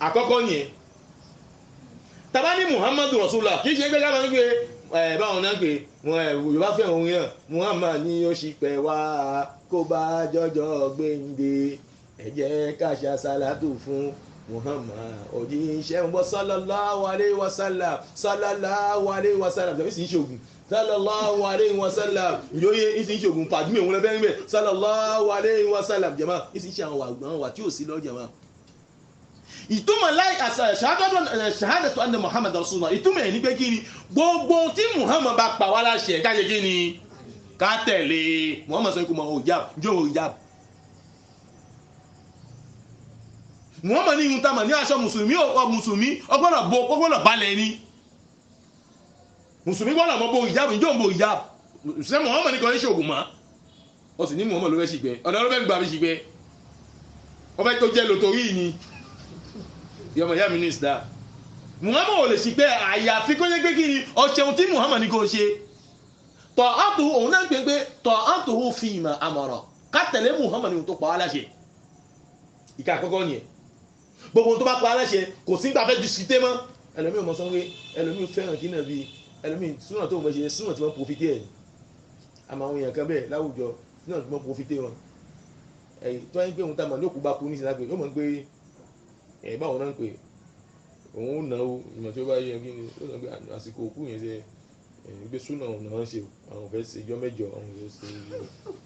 àkọ́kọ́ yẹn tàbá ní Muhammadu Rasulullah kì í ṣe pé ká máa ń gbé báwọn náà pé Yorùbá fẹ́ òun yàn Muhammad ni ó ṣì pẹ́ wá kó bá jọjọ́ gbẹ̀ǹde ẹ jẹ́ ká ṣe àsàlátù fún Muhammad òjíṣẹ́ ń bọ́ sallallahu alaihi wasallam sallallahu alaihi wasallam tàbí sí ìṣògùn sallallahu alaihi wasallam ìjòyè ìsìn ìṣògùn pàdúmì òun lẹ́fẹ́ ń bẹ̀ sallallahu alaihi wasallam jẹ́mà ìsìn ìṣẹ́ àwọn àgbọ̀n wà tí ò sí lọ jẹ́mà ìtumọ̀ láì ṣàhádàtù anna Muhammad rasulullah ìtumọ̀ ẹ̀ ní pé kí ni gbogbo tí Muhammad bá pa wá láṣẹ ká ṣe kí ni ká tẹ̀lé Muhammad sọ ikú mọ̀ òjàb Muhammad ní ìhun tamà ní aṣọ mùsùlùmí ọgbọ́nà balẹ̀ ní mùsùlùmí gbọ́nà mọ́ bó ìjábù ìjọ́ bó ìjábù ṣe Muhammad ní kan ní ṣògùn máa ó sì ní Muhammad ló fẹ́ ṣìgbẹ́ ọ̀dọ̀ ló fẹ́ gbà bí ṣìgbẹ́ ó fẹ́ tó jẹ́ lòtòrí ní yọmọ ìyá mínísítà Muhammad ò lè ṣìgbẹ́ àyàfi kó jẹ́ pé kí ni ọ̀ṣẹ̀un tí Muhammad ní kó ṣe tọ̀ átò òun náà gbé tọ̀ átò ó fi ìmọ̀ àmọ̀ràn ká tẹ̀lé Muhammad ní tó pa á láṣẹ ìka àkọ́kọ́ nìyẹn gbogbo tó bá pa aláṣẹ kò sí gbà fẹ́ discuté mọ́ ẹlòmíì mọ́ sọ́wé ẹlòmíì fẹ́ràn kí náà bí ẹlòmíì súnà tó mọ̀ ṣe súnà tí wọ́n profité ẹ̀ àmọ́ àwọn èèyàn kan bẹ́ẹ̀ láwùjọ súnà tí wọ́n profité wọn ẹ̀yìn tó ń pè wọn táwọn lókùú bá kú ní ìsìlágbè ó mọ̀ pé ẹ̀ báwọn náà ń pè òun ó náwó ìmọ̀ tó bá yẹ kí ni ó sọ pé àsìkò òkú yẹn ṣe gbé súnà ọ̀nà wọn ṣe àwọn fẹ́ ṣe ìjọ mẹ́jọ àwọn fẹ́ ṣe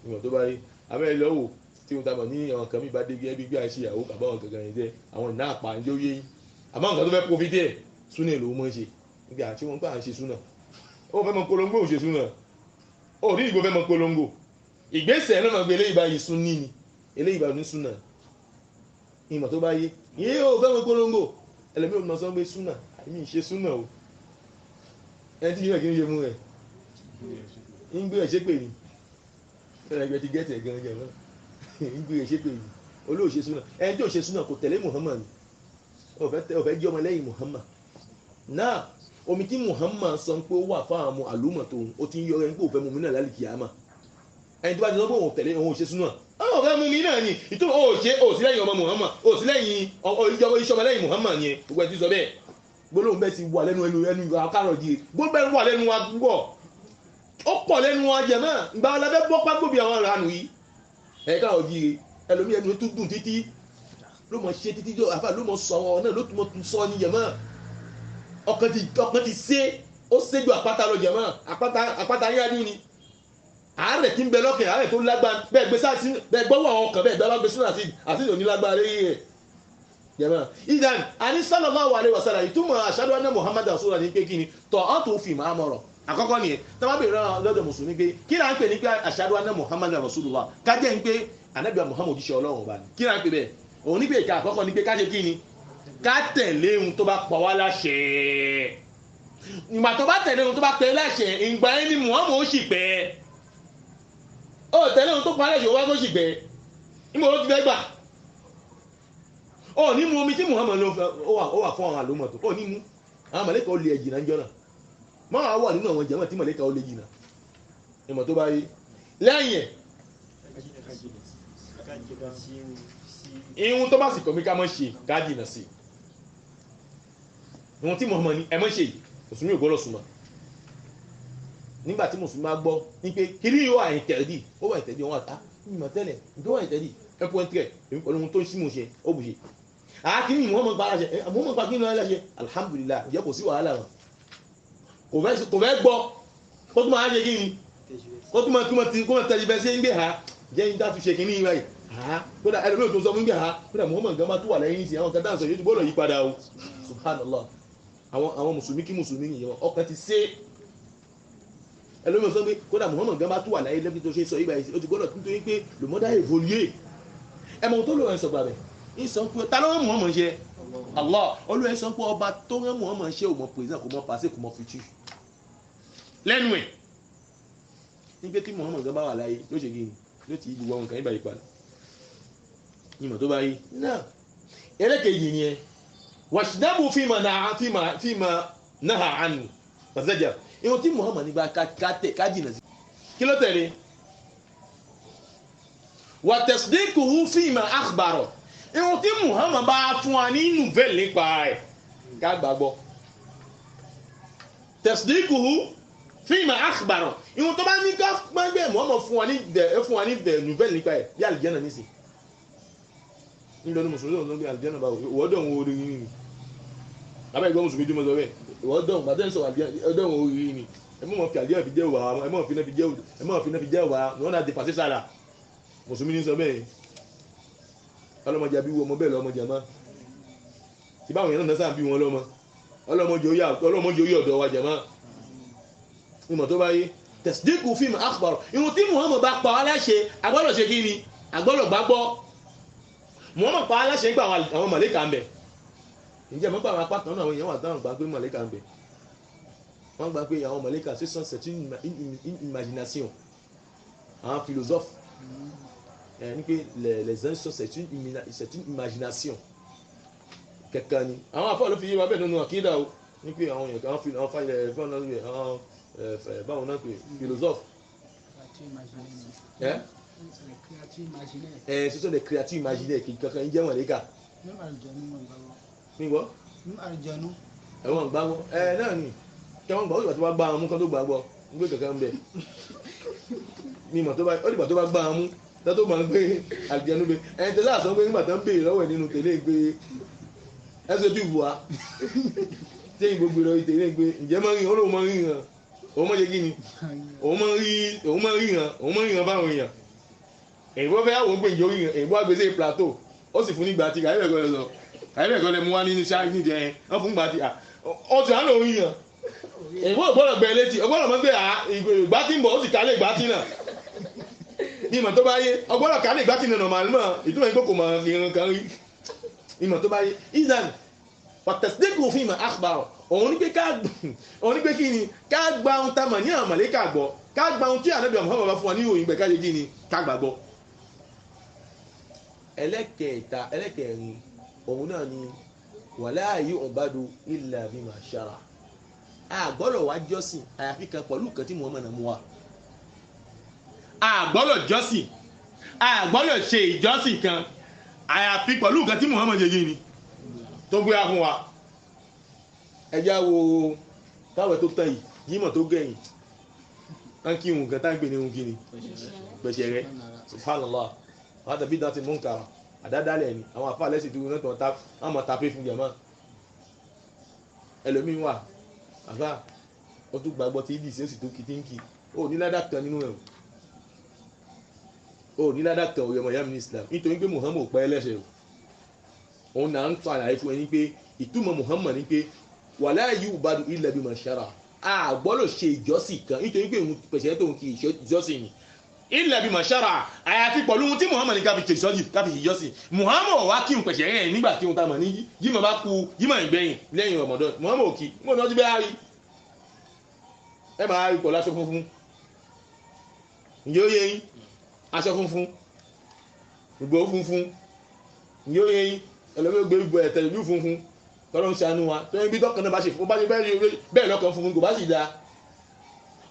ìmọ̀ tó bá yẹ abẹ́ lọ́wọ́ tí wọ́n tàbí ní àwọn kan mi bá dé bí ẹbí gbé àṣì ìyàwó kàbá àwọn kankan yẹn jẹ́ àwọn ìná àpá ń jó yé yín àmọ́ nǹkan tó fẹ́ profité ẹ̀ súnà èlò mọ́ ṣe nígbà tí wọ́n gbà ń ṣe súnà ó fẹ́ mọ polongo ò ṣe súnà ó ní ìgbò fẹ́ mọ polongo ìgbésẹ̀ náà mọ̀ pé eléyìí bá yìí sún ní ni eléyìí bá ní súnà ìmọ̀ tó bá yé yé ó fẹ́ mọ polongo ẹlẹ́mí ò sọ pé súnà àmì ìṣe súnà o ẹni tí yóò kí ń ṣe mú rẹ̀ ń gbé ẹ̀ ṣépè ní ẹ̀rẹ́gbẹ́ ti gẹ́tẹ̀ gan-an náà ìgbé ṣe pé olóòṣe súnà ẹni tí ò ṣe súnà kò tẹ̀lé Muhammad ó fẹ́ jẹ́ ọmọ lẹ́yìn Muhammad náà omi tí Muhammad sọ pé ó wà fáwọn ọmọ àlùmọ̀ tó ó ti ń yọ ẹni pé ó fẹ́ mú mi náà lálẹ́ kìámà ẹni tó bá ti sọ pé òun tẹ̀lé òun ò ṣe súnà ó fẹ́ mú mi náà ni ìtumọ̀ ó ṣe ó sí lẹ́yìn ọmọ Muhammad ó sí lẹ́yìn ìṣọmọ lẹ́yìn Muhammad yẹn gbogbo ẹ ti sọ bẹ́ẹ̀ gbólóhùn bẹ́ẹ̀ ti wà lẹ́nu akárọ̀ di gbogbo ẹ wà lẹ́nu wa púpọ̀ ó pọ̀ lẹ́nu wa jẹ̀ náà ìgbà wọn lábẹ́ bọ́ págbóbi àwọn ìranù yìí ẹ̀ka òjìrì ẹlòmí ẹnu tó dùn títí ló mọ̀ ṣe títí jọ àfà ló mọ̀ sọ àwọn náà ló tún mọ̀ tún sọ ní jẹ̀mọ́ ọkàn ti sé ó séjú àpáta lọ jẹ̀mọ́ àpáta yájú ni àárẹ̀ tí ń bẹ lọ́kẹ̀ àárẹ̀ tó lágbára bẹ́ẹ̀ gbé sáà sí bẹ́ẹ̀ gbọ́wọ́ àwọn ọkàn bẹ́ẹ̀ gbọ́wọ́ gbé sínú àti ìdòní lágbára lẹ́yìn rẹ̀ jẹ̀mọ́ ìdán àní sallallahu alaihi wasallam ìtumọ̀ ashhadu anna Muhammadan rasulullah ní pé kí ni tọ́ ọ́ tó fi máa mọ̀rọ̀ àkọ́kọ́ nìyẹn tọ́wọ́ bèèrè lọ́dọ̀ mùsùlùmí pé kí là ń pè ní pé ashhadu anna Muhammadan rasulullah kájẹ́ ń pé ànábì Muhammad òjíṣẹ́ Ọlọ́run ọba ni kí là ń pè bẹ́ẹ̀ òun ní pé ìka àkọ́kọ́ ní pé ká ṣe kí ni ká tẹ̀lé ohun tó bá pa wá láṣẹ ìgbà tó bá tẹ̀lé ohun tó bá pẹ́ láṣẹ ìgbà yẹn ni Muhammad ó sì pẹ́ tó parẹ́ ṣe wá tó sì gbẹ nígbà ló ti fẹ́ gbà ó ní mu omi tí Muhammad ló fẹ́ ó wà fún àwọn àlómọ̀ tó ó ní mu àwọn mọ̀lẹ́kà ó lè ẹ̀jìnà ń jọ́nà máa wà nínú àwọn jẹ́mọ̀ tí mọ̀lẹ́kà ó lè jìnà ìmọ̀ tó bá yé lẹ́yìn ẹ̀ ihun tó bá sì kọ̀ mí ká mọ́ ṣe ká jìnà sí ihun tí Muhammad ní ẹ mọ́ ṣe mùsùlùmí ò gbọ́dọ̀ súnmọ́ nígbà tí mùsùlùmí máa gbọ́ ní pé kiri yóò wà ìtẹ̀dí ó wà ìtẹ̀dí wọn àtá ìmọ̀ tẹ́lẹ̀ ìdó wà ìtẹ̀dí ẹ̀pọ̀ ẹ̀ntìrẹ̀ èmi pẹ̀lú ohun tó ń símù ṣe ó bù ṣe àákí ní Muhammad gba aláṣẹ Muhammad gba kí ní aláṣẹ alhamdulillah ìjẹ́ kò sí wàhálà wọn kò fẹ́ gbọ́ kó tó máa ṣe kí ni kó tó máa tẹ̀lé bẹ́ẹ̀ sí ń gbé ha jẹ́ ní dáàtú ṣe kí ní ìwà yìí ha kódà ẹlòmíràn tó sọ fún gbé ha kódà Muhammad gan bá tó wà lẹ́yìn ní ti àwọn kan dáhùn sọ yóò ti gbọ́dọ̀ yí padà o subhanallah àwọn mùsùlùmí kí mùsùlùmí nìyẹn ọkàn ti sé ẹlòmíràn sọ pé kódà Muhammad gan bá tó wà láyé lẹ́bí tó ṣe sọ yìí báyìí ó ti gbọ́dọ̀ nítorí pé le monde a évolué ẹmọ tó lò ẹ̀ sọ gbàgbẹ́ ń sọ pé ta ló rán Muhammad ṣe Allah olú ẹ̀ sọ pé ọba tó rán Muhammad ṣe ò mọ présent kò mọ passé kò mọ futur lẹ́nu ẹ̀ ní pé kí Muhammad gan bá wà láyé ló ṣe gíní ló ti gbogbo àwọn kan nígbà ìpadà ìmọ̀ tó bá yí náà ẹlẹ́kẹ̀ẹ́yì ni ẹ wàṣínábù fíìmà náà àánú pàṣẹjà ihun tí Muhammad nígbà ká jìnà sí kí ló tẹ̀lé wà tasdiquhu fíìmà akhbaro ihun tí Muhammad bá fún wa ní nouvelle nípa ẹ̀ ká gbàgbọ́ tasdiquhu fíìmà akhbaro ihun tó bá ní ká gbàgbé Muhammad fún wa ní nouvelle nípa ẹ̀ bí àlìjẹ́nà nísì nílò ní mùsùlùmí ló ń gbé àlìjẹ́nà bá ìwọ́dọ̀ wọn orí ní abẹ́ ìgbọ́ mùsùlùmí jùmọ̀ sọ bẹ́ẹ̀ ìwọ́dọ̀ gbàtẹ́ sọ àlìjẹ́nà orí ní ẹmọ́ mọ̀ fi àlìjẹ́nà fi jẹ́ wà ẹmọ́ fi náà fi jẹ́ wà wọ́n náà di pàṣẹ sára mùsùlùmí ní sọ bẹ́ẹ̀ ọlọ́mọdé bí wọ́n mọ bẹ́ẹ̀ lọ́mọdé má tí báwọn èèyàn náà sáà bí wọn lọ́mọ ọlọ́mọdé orí ọ̀dọ́ wa jẹ̀mọ́ ìmọ̀ tó bá yé tasdiqu fíìmù akhbar ìhun tí Muhammad bá pa aláṣẹ agbọ́dọ̀ ṣe kí ni agbọ́dọ̀ gbàgbọ́ Muhammad pa aláṣẹ ń gbà àwọn màlẹ́kà ń bẹ̀ ǹjẹ́ mọ́ pa àwọn apá kan náà àwọn èèyàn wà táwọn gbà pé màlẹ́kà ń bẹ̀ wọ́n gbà pé àwọn màlẹ́kà c'est une imagination àwọn philosophe ní pé les anges c'est une imagination kẹ̀kẹ́ ni àwọn afọ́ ló fi yé wa bẹ́ẹ̀ nínú àkídà o ní pé àwọn èèyàn kan àwọn fàyẹ̀ fún àwọn báwọn náà pé philosophe ce sont des créatures imaginaires qui kankan jẹ́ wọn léka nígbọ́ ẹ̀wọ̀n gbàgbọ́ náà ni kẹwọn gbà ó dìgbà tó bá gbá wọn mú kan tó gbàgbọ́ gbé kankan ń bẹ̀ mímọ̀ tó bá ó dìgbà tó bá gbá wọn mú tó máa ń gbé àlùjànnú bẹ ẹni tẹ́lẹ̀ àsọ pé nígbà tó ń béèrè lọ́wọ́ ẹ̀ nínú tẹ́lẹ̀ gbé ẹsẹ̀ tí ìbùwà tẹ́yìn gbogbo ìrọ̀ ìtẹ́lẹ̀ gbé ǹjẹ́ máa ń rìn olóhùn máa ń rìn hàn òun máa ń ṣe kí ni òun máa ń rìn hàn báwọn èèyàn èyìnbó fẹ́ àwọn ògbé ìjọ rìn hàn èyìnbó agbèsè plateau ó sì fún nígbà tí kàíbẹ̀kọ́ lẹ mú wá nínú ṣáà ní ìjẹ yẹn wọ́n fún gbà tí ó ti hàn lóhùn rìn hàn èyìnbó gbọ́dọ̀ gbẹ létí ọgbọ́dọ̀ mọ́ gbé ìgbà tí ń bọ̀ ó sì kálé ìgbà tí náà ìmọ̀ tó bá yé ọgbọ́dọ̀ kálé ìgbà tí náà màlúmọ̀ ìtumọ̀ ìgbókò mọ̀ ìrìn kan rí ìmọ̀ tó bá yé ìzàn pàtẹ́sídẹ́kù fún ìmọ̀ àkùbárọ̀ òun ní pé kí ni ká gba ohun tá mà ní àwọn màlẹ́kà gbọ́ ká gba ohun tí ànábì Muhammad bá fún wa ní òyìn gbẹ̀ káyé kí ni ká gbàgbọ́. ẹlẹ́kẹ̀ẹ́rin òun náà ni wala yu'badu illa bima shara àgbọ́dọ̀ wá jọ́sìn àyàfi kan pẹ̀lú nǹkan tí Muhammad mú wa àgbọ́dọ̀ jọ́sìn àgbọ́dọ̀ ṣe ìjọ́sìn kan àyàfi pẹ̀lú nǹkan tí Muhammad jẹ́ gíní tó gbé fún wa ẹjá wo káwẹ̀ tó tán yìí yímọ̀ tó gẹ̀yìn án kí ohun kan tá ń pè ní ohun gíní pẹ̀ṣẹ̀ rẹ̀ subhanallah wọ́n tàbí dáti munkara àdádálẹ̀ ni àwọn àfáà lẹ́sì tó rán tán àmọ́ tapé fún jẹ̀mọ́ ẹlòmíín wà àfáà ó tún gbàgbọ́ tí ìdí sí ó sì tó kìtínkì ó ní ládàkàn nínú ẹ̀ ó ní ládàkàn òye ọmọ ìyá mi ní Islam nítorí pé Muhammad pẹ́ ẹlẹ́ṣẹ̀ òun náà ń fàlàyé fún ẹni pé ìtumọ̀ Muhammad ní pé wala yu'badu illa bima shara a gbọ́dọ̀ ṣe ìjọsìn kan nítorí pé òun pẹ̀sẹ̀ tó ń kí ìjọsìn ni illa bima shara àyàfi pẹ̀lú ohun tí Muhammad ní káfí ṣe ìjọsìn Muhammad wá kí òun pẹ̀sẹ̀ rẹ̀ nígbà tí òun ta mọ̀ ní jímọ̀ bá kú jímọ̀ ìgbẹ̀yìn lẹ́yìn Ramadan Muhammad òkì mọ̀ náà ti bẹ́ẹ̀ rí ẹ máa rí pọ̀ láṣọ funfun ǹjẹ́ ó yẹ yín aṣọ funfun gbogbo funfun ní ó yẹyin ẹlẹ́gbẹ́ gbogbo ẹ̀tẹ̀ ìlú funfun tọ́lọ́ ń ṣàánú wa tó ń bí tọ́kàn náà bá ṣe fún bá ṣe bẹ́ẹ̀ lọ́kàn funfun kò bá sì dáa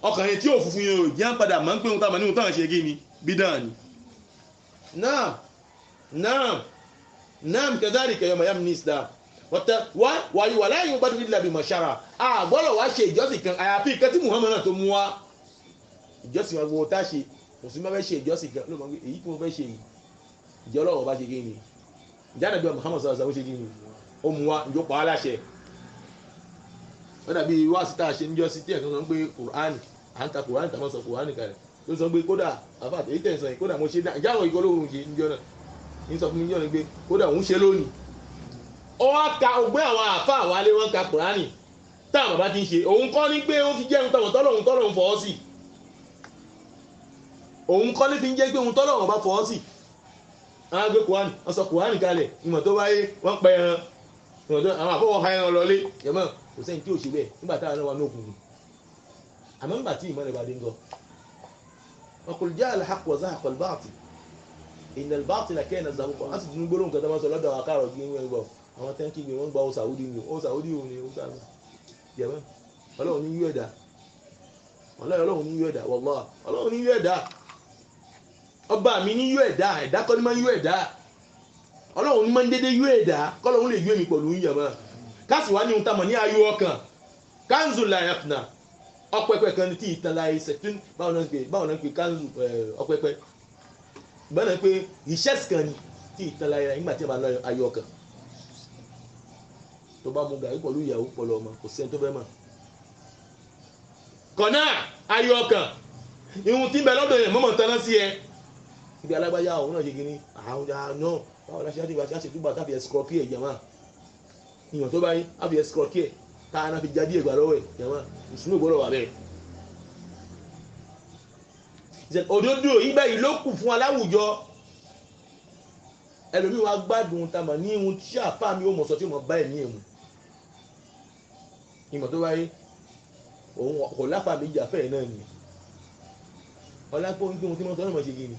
ọkàn yẹn tí ò funfun yẹn ò jẹ́ padà máa ń pé ohun táwọn ní ohun táwọn ṣe kí ni bídàn ni. naam kadhalika ya mayam ní islam wàyí wà láyé gbádùn ìdílé àbí mọ̀ṣára àgbọ́dọ̀ wá ṣe ìjọsìn kan àyàfi ìkan tí Muhammad náà tó mú wá ìjọsìn wọn gbogbo tá a ṣe mùsùlùmí fẹ́ ṣe ìjọsìn kan ló mọ̀ pé èyí tí mo fẹ́ ṣe yìí ìjọ ọlọ́wọ́ bá ṣe kí ni ìjáde bí Muhammad sallallahu alaihi wasallam ṣe kí ni ó mú wá ìjọ pa á láṣẹ wọ́n dàbí wá sí tá a ṣe níjọ́ sí tí ẹ̀kan sọ pé Kùránì à ń ta Kùránì tàbí sọ Kùránì kalẹ̀ ló sọ pé kódà àfàtà èyí tẹ̀sán yìí kódà mo ṣe ìjà àwọn ìkọ́ lóhùn ṣe níjọ́ náà ní sọ fún mi níjọ́ náà pé kódà òun ṣe lónìí ó wá ka ògbé àwọn àfa àwọn alẹ́ wọn ka Kùránì táwọn bàbá ti ń ṣe òun kọ́ ní pé ó ti jẹ́ ohun tọ́lọ́hun fọwọ́ sí òun kọ́ ní fi ń jẹ́ pé ohun tọ́lọ́hun bá fọwọ́ sí àwọn agbé Kùránì wọ́n sọ Kùránì kalẹ̀ ìmọ̀ tó wáyé wọ́n pẹ ẹran àwọn àfọwọ́ ha ẹran lọlé yẹmọ́ kò sẹ́ni tí ò ṣe bẹ́ẹ̀ nígbà táwọn náà wà ní òkùnkùn àmọ́ nígbà tí ìmọ̀ rẹ̀ bá dé ń gọ وقل جاء الحق وزهق الباطل إن الباطل كان زهوقا àti tún gbólóhùn kan tó máa sọ lọ́dọ̀ àkàrọ̀ kí wọ́n gbọ́ àwọn tẹ́ńkì gbé wọ́n gba ó Saudi ni ó Saudi ò ní ó sáà jẹ́mọ́ ọlọ́run ní yú ẹ̀dá ọlọ́run ní yú ẹ̀dá wallahi ọlọ́run ní yú ẹ̀dá ọba mi ní yú ẹ̀dá ẹ̀dá kọ́ ní máa yú ẹ̀dá ọlọ́run ní máa ń dédé yú ẹ̀dá kọ́lọ́run lè yú èmi pẹ̀lú yẹ̀mọ́ káàsì wá ní ohun táwọn ní ayọ̀ ọkàn kanzu la yafna ọpẹpẹ kan tí ìtàn láyé sẹtún báwọn náà ń pè kanzu ọpẹpẹ báwọn náà ń pè richesse kan ni tí ìtàn láyé nígbà tí a bá lọ ayọ̀ ọkàn tó bá mú gàrí pẹ̀lú ìyàwó pọ̀lọ ọmọ kò sẹ́ni tó fẹ́ mọ̀ kọ̀nà ayọ̀ ọkàn ihun tí ń bẹ lọ́dọ̀ yẹn mọ́mọ́ tán sí ẹ ibi alágbájá òun náà ṣe kí ni àwọn náà báwo la ṣe á ti wá ṣe túbọ̀ táfi ẹ̀sìkọ́ kí ẹ̀ jẹ̀mọ́ ìyàn tó báyìí á fi ẹ̀sìkọ́ kí ẹ̀ káàná fi jáde ìgbà lọ́wọ́ ẹ̀ jẹ̀mọ́ ìsúnú ìgbọ́dọ̀ wà bẹ́ẹ̀. òdodo ìgbà yìí ló kù fún aláwùjọ ẹlòmíì wá gbádùn tamà ní ihun tí àfáà mi ó mọ̀ sọ tí mo bá ẹ̀ ní ẹ̀mú ìmọ̀ tó báyìí òun kò lápá méjì àfẹ́ náà ni ọlápọ̀ ń gbé ohun tí wọ́n tọ́ náà mọ̀ ṣe kí ni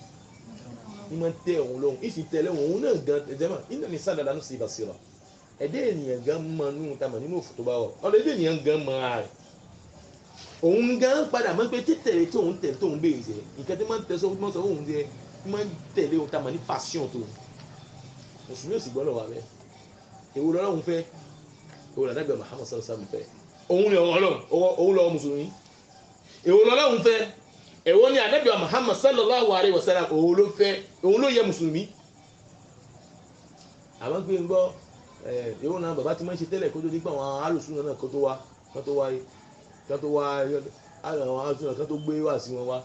ní máa ń tẹ òun lóhun ìsì tẹ̀lé òun náà gan ẹ̀jẹ̀mọ̀ iná ní sáà dáadáa ní sí ìbàsíra ẹ̀dẹ́ ènìyàn gan mọ nínú tamà nínú òfò tó bá wọ̀ ọ̀dọ̀ ẹ̀dẹ́ ènìyàn gan mọ ara rẹ̀ òun gan padà mọ́ pé títẹ̀lé tí òun tẹ̀lé tóun béèrè jẹ́ nǹkan tí máa ń tẹ̀ sọ fún òun jẹ́ máa ń tẹ̀lé òun tamà ní passion tó mùsùlùmí òsì gbọ́dọ̀ wà bẹ́ẹ̀ èwo lọ́lọ́run fẹ́ èwo làdágbà Muhammad sallallahu alaihi wasallam fẹ́ òun ni Ọlọ́run òun lọ́wọ́ mùsùlùmí èwo lọ́lọ́run fẹ́ èwo ni ànábì Muhammad sallallahu alaihi wasallam òun ló fẹ́ òun ló yẹ mùsùlùmí àwọn gbé ń gbọ́ èwo náà bàbá tí máa ń ṣe tẹ́lẹ̀ kó tó dípò àwọn alùsùn náà kó tó wá àwọn alùsùn náà tó gbé wá sí wọn wá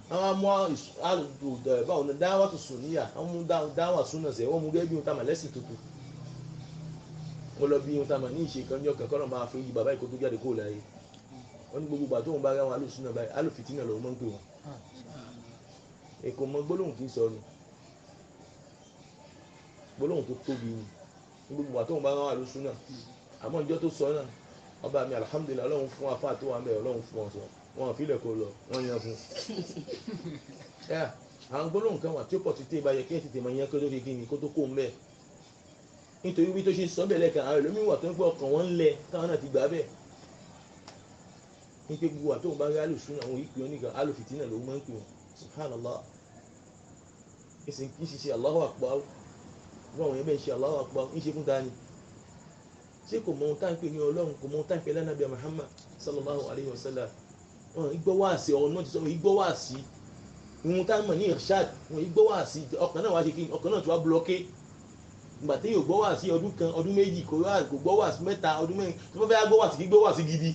àwọn mú báwọn dáwà tó sùn níyà àwọn mú dáwà sún náà sẹ́ wọ́n mú gẹ́gẹ́ bí wọn tá mà lẹ́sìn tuntun wọ́n lọ bí wọn tá mà ní ìṣe kan ní ọkàn kọ́nà máa fi yí bàbá ìkó tó jáde kó láyé wọ́n ní gbogbo gbà tó ń bá ráwọn alùsùn náà báyìí alùfìtì náà lọ́wọ́ mọ́ ń pè wọ́n èkó mọ gbólóhùn tí ń sọ ni gbólóhùn tó tóbi ni gbogbo gbà tó ń bá ráwọn alùsùn náà àmọ́ ìjọ tó sọ náà ọba mi alhamdulillah ọlọ́run fún afá tó wà ń bẹ̀ ọlọ́run fún ọ̀sán wọn àfilẹ̀ kó lọ wọ́n yan fún àwọn gbólóhùn kan wà tí ó pọ̀ títí ìbáyẹ kí ẹ tètè mọ yẹn kó tó fi kí ni kó tó kó ń bẹ̀ nítorí bí tó ṣe sọ bẹ́ẹ̀ lẹ́ẹ̀kan àwọn ẹlòmíín wà tó ń gbọ́ ọkàn wọn ń lẹ káwọn náà ti gbà bẹ́ẹ̀ nítorí gbogbo àti òun bá rí alùsùn àwọn ìpè oníkan alùfìtì náà ló máa ń pè wọn subhanallah ìsìn kì í ṣe Allahu akbar bí àwọn yẹn bẹ́ẹ̀ ṣe Allahu akbar ń ṣe fún dání ṣé kò mọ ohun tá à ń pè ní ọlọ́run kò mọ ohun tá à ń pè lánàbí Muhammad sallallahu alayhi wa sallam wọn igbó wá sí ọ̀run náà ti sọ igbó wá sí ohun tá à ń mọ̀ ní irshad wọn igbó wá sí ọkàn náà wá ṣe kí ọkàn náà ti wá blọké ìgbà tí yóò gbọ́ wá sí ọdún kan ọdún méjì kò gbọ́ wá sí mẹ́ta ọdún mẹ́rin tó bá fẹ́ gbọ́ wá sí kí gbọ́ wá sí gidi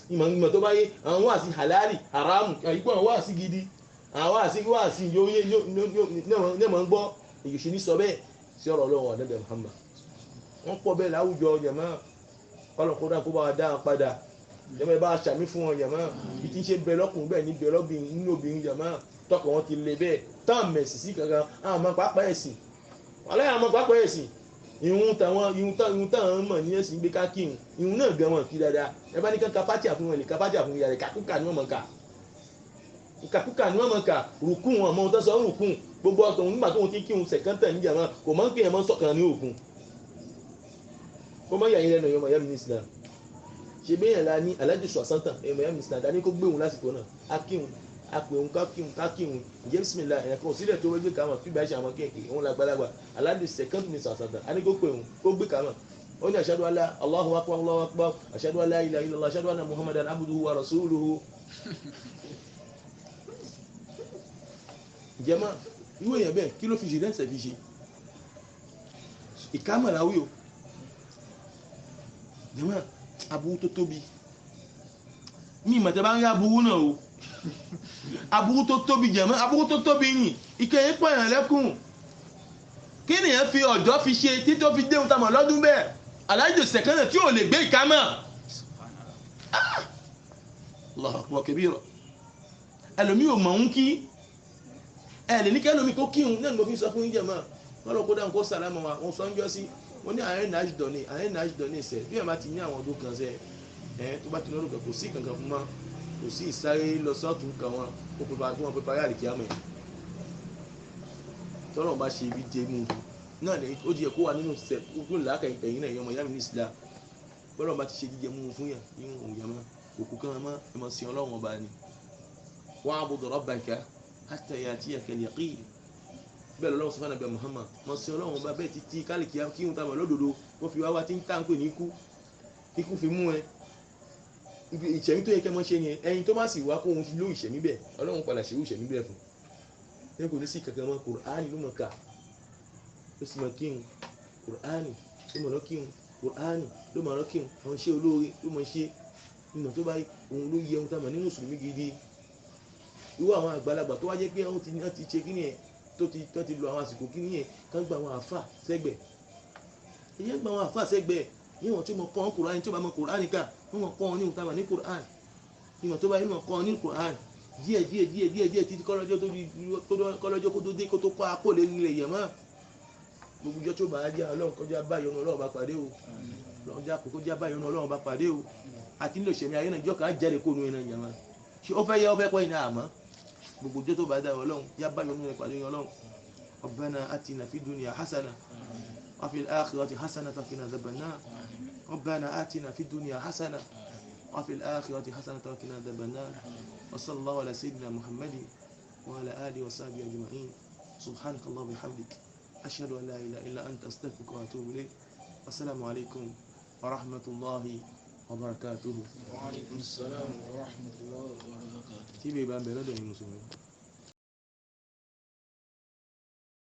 ìmọ̀ tó bá yé àwọn wá sí halali haramu ìgbọ́ àwọn wá sí gidi àwọn wá sí yóò ní ẹ̀mọ̀ ń gbọ́ èyí ṣe ní sọ bẹ́ẹ̀ sí ọ̀rọ̀ ọlọ́run àdẹ́bẹ̀ Muhammad wọ́n pọ̀ bẹ́ẹ̀ láwùjọ yẹ̀mọ́ ọlọ́kọ̀ọ́dá kó bá wa dá wọn padà yẹ̀mọ́ ẹ bá ṣàmì fún wọn yẹ̀mọ́ bí tí ń ṣe bẹ lọ́kùnrin bẹ́ẹ̀ ní bẹ lọ́bìnrin nínú obìnrin yẹ̀mọ́ tọkọ̀ wọn ti lè bẹ́ẹ̀ tán mẹ̀sì sí kankan àwọn ọmọ pápá ẹ̀sìn wàlẹ́ àwọn ọmọ pápá ẹ̀sìn ìhun táwọn mọ̀ ní ẹ̀sìn gbé kákìhun ìhun náà gan wọn kí dáadáa ẹ bá ní kankan pátí àfún wọn lè ká pátí àfún yàrá ìkàkúkà ni wọ́n mọ̀ ká ìkàkúkà ni wọ́n mọ̀ ká rùkún wọn mọ̀ tó sọ rùkún gbogbo ọ̀tọ̀ nígbà tó ń kí kírun sẹ̀kántà níjà máa kò mọ̀ ń kéèyàn mọ̀ sọ̀kan ní òkun kó mọ̀ yàyín lẹ́nu ẹ̀yọ́mọ̀ yàmì ní Islam ṣe bẹ́yàn la ní alájù sọ̀sántàn ẹ̀yọ́mọ̀ yàmì ní Islam dání kó gbé òun lásìkò náà akíhun apẹ̀hun kákíhun ìjẹ́ bisimilá ẹ̀yàn kan òsílẹ̀ tó wẹ́gbẹ́ kàmọ̀ fíbà ẹ̀ṣẹ̀ àwọn kéèké òun lágbàlagbà alájù sẹ̀kántù ní sọ̀sántàn a ní kó pè òun kó gbé kàmọ̀ ó ní ashadu an la Allahu akbar ashadu an la ilaha illallah ashadu anna Muhammadan abduhu wa rasuluhu jẹ́mọ́ ìwé yẹn bẹ́ẹ̀ kí ló fi ṣe lẹ́sẹ̀ fi ṣe ìkámọ̀láwí o jẹ́mọ́ aburú tó tóbi ní ìmọ̀tẹ́ bá ń rí aburú náà o aburú tó tóbi jẹ́mọ́ aburú tó tóbi yìí ìkẹyìn pọ̀ ìrìn lẹ́kùn kí nìyẹn fi ọ̀dọ́ fi ṣe tí tó fi déhùn tamọ̀ lọ́dún bẹ́ẹ̀ aláìjò sẹ̀kẹ́nà tí ò lè gbé ìkámọ̀ Allahu akbar kabira ẹlòmí ò mọ̀ ń kí ẹ̀lẹ̀ ní kẹ́lómi tó kíhun náà ló fi sọ fún ìjẹ̀mọ́ wọ́n lọ kó dáhùn kó sàlámà wa wọ́n sọ ń jọ sí wọ́n ní àárín náàjìdọ̀ ní ìṣẹ́ bí ẹ̀ bá ti ní àwọn ọdún kan sẹ́ ẹ̀ tó bá ti lọ́dún kan kò sí kankan fún wọn kò sí ìsáré lọ sọ́ọ̀tún kan wọn kó pépà tí wọ́n pépà yà lè kí á mọ̀ tọ́lọ̀ bá ṣe ibi jẹ́ mú náà ní ó jẹ́ kó wà nínú sẹ́ kó làákà ìpẹ̀yìn náà yọmọ yàmì ní ìsìlá bọ́lọ̀ bá ti ṣe jíjẹ mú fún yà nínú òyàmọ́ òkú kan mọ́ ẹmọ sí ọlọ́run ọba ni wa'budu rabbaka hatta ya'tiyaka al-yaqin bẹ́ẹ̀ lọ́wọ́ sọ́fà nàbẹ̀ Muhammad mọ̀ sí ọlọ́run ọba bẹ́ẹ̀ títí kálíkì kí n ta mọ̀ lódodo wọ́n fi wá wá tí ń tà ń pè ní ikú fi mú ẹ ibi ìṣẹ̀mí tó yẹ kẹ́ mọ́ ṣe yẹn ẹyin tó bá sì wá kó òun fi ló ìṣẹ̀mí bẹ́ẹ̀ ọlọ́run padà ṣe ìṣẹ̀mí bẹ́ẹ̀ fún ẹ kò ní sí kankan mọ́ Kùránì ló mọ̀ ká ló sì mọ̀ kírun Kùránì ló mọ̀ lọ́ kírun Kùránì ló mọ̀ lọ́ kírun àwọn iṣẹ́ olóore ló mọ̀ ṣe ìmọ̀ tó bá òun ló yẹ ohun tá a mọ̀ ní mùsùlùmí gidi irú àwọn àgbàlagbà tó wá jẹ́ pé wọ́n ti ṣe kíní yẹn tó ti lo àwọn àsìkò kíní yẹn kán gba àwọn àfà sẹ́gbẹ̀ ìyẹn gba àwọn àfà sẹ́gbẹ̀ níwọ̀n tí mo kọ́ Kùránì tí ó bá mọ Kùránì ká wọ́n mọ̀ kọ́ ní ohun tá a mọ̀ ní Kùránì ìmọ̀ tó bá yẹ mọ̀ kọ́ ní Kùránì díẹ̀ títí kọ́lọ́jọ́ kó tó dé kó tó kọ́ apò lé nílẹ̀ yẹ̀ mọ́ gbogbo ìjọ tó bá jẹ́ ọlọ́run kọjá báyọ̀ ọlọ́run bá pàdé o kọjá báyọ̀ ọlọ́run bá pàdé o àti nílò ìṣẹ̀mí ayé náà ìjọ kan á jáde kó nu iná ìyàmá ṣé ó fẹ́ yẹ ó fẹ́ pọ́ iná àmọ́ gbogbo ìjọ tó bá dá ọlọ́run yá báyọ̀ ọlọ́run pàdé ọlọ́run Rabbana atina fid dunya hasana wa fil akhirati hasana wa qina adhaban nar Rabbana atina fid dunya hasana wa fil akhirati hasana wa qina adhaban nar wa sallallahu ala sayyidina Muhammadin wa ala alihi wa sahbihi ajma'in subhanaka Allahumma wa bihamdik ashhadu an la ilaha illa anta astaghfiruka wa atubu ilayk assalamu alaykum wa rahmatullahi وبركاته. وعليكم السلام ورحمة الله وبركاته. تيجي بقى بلاد المسلمين.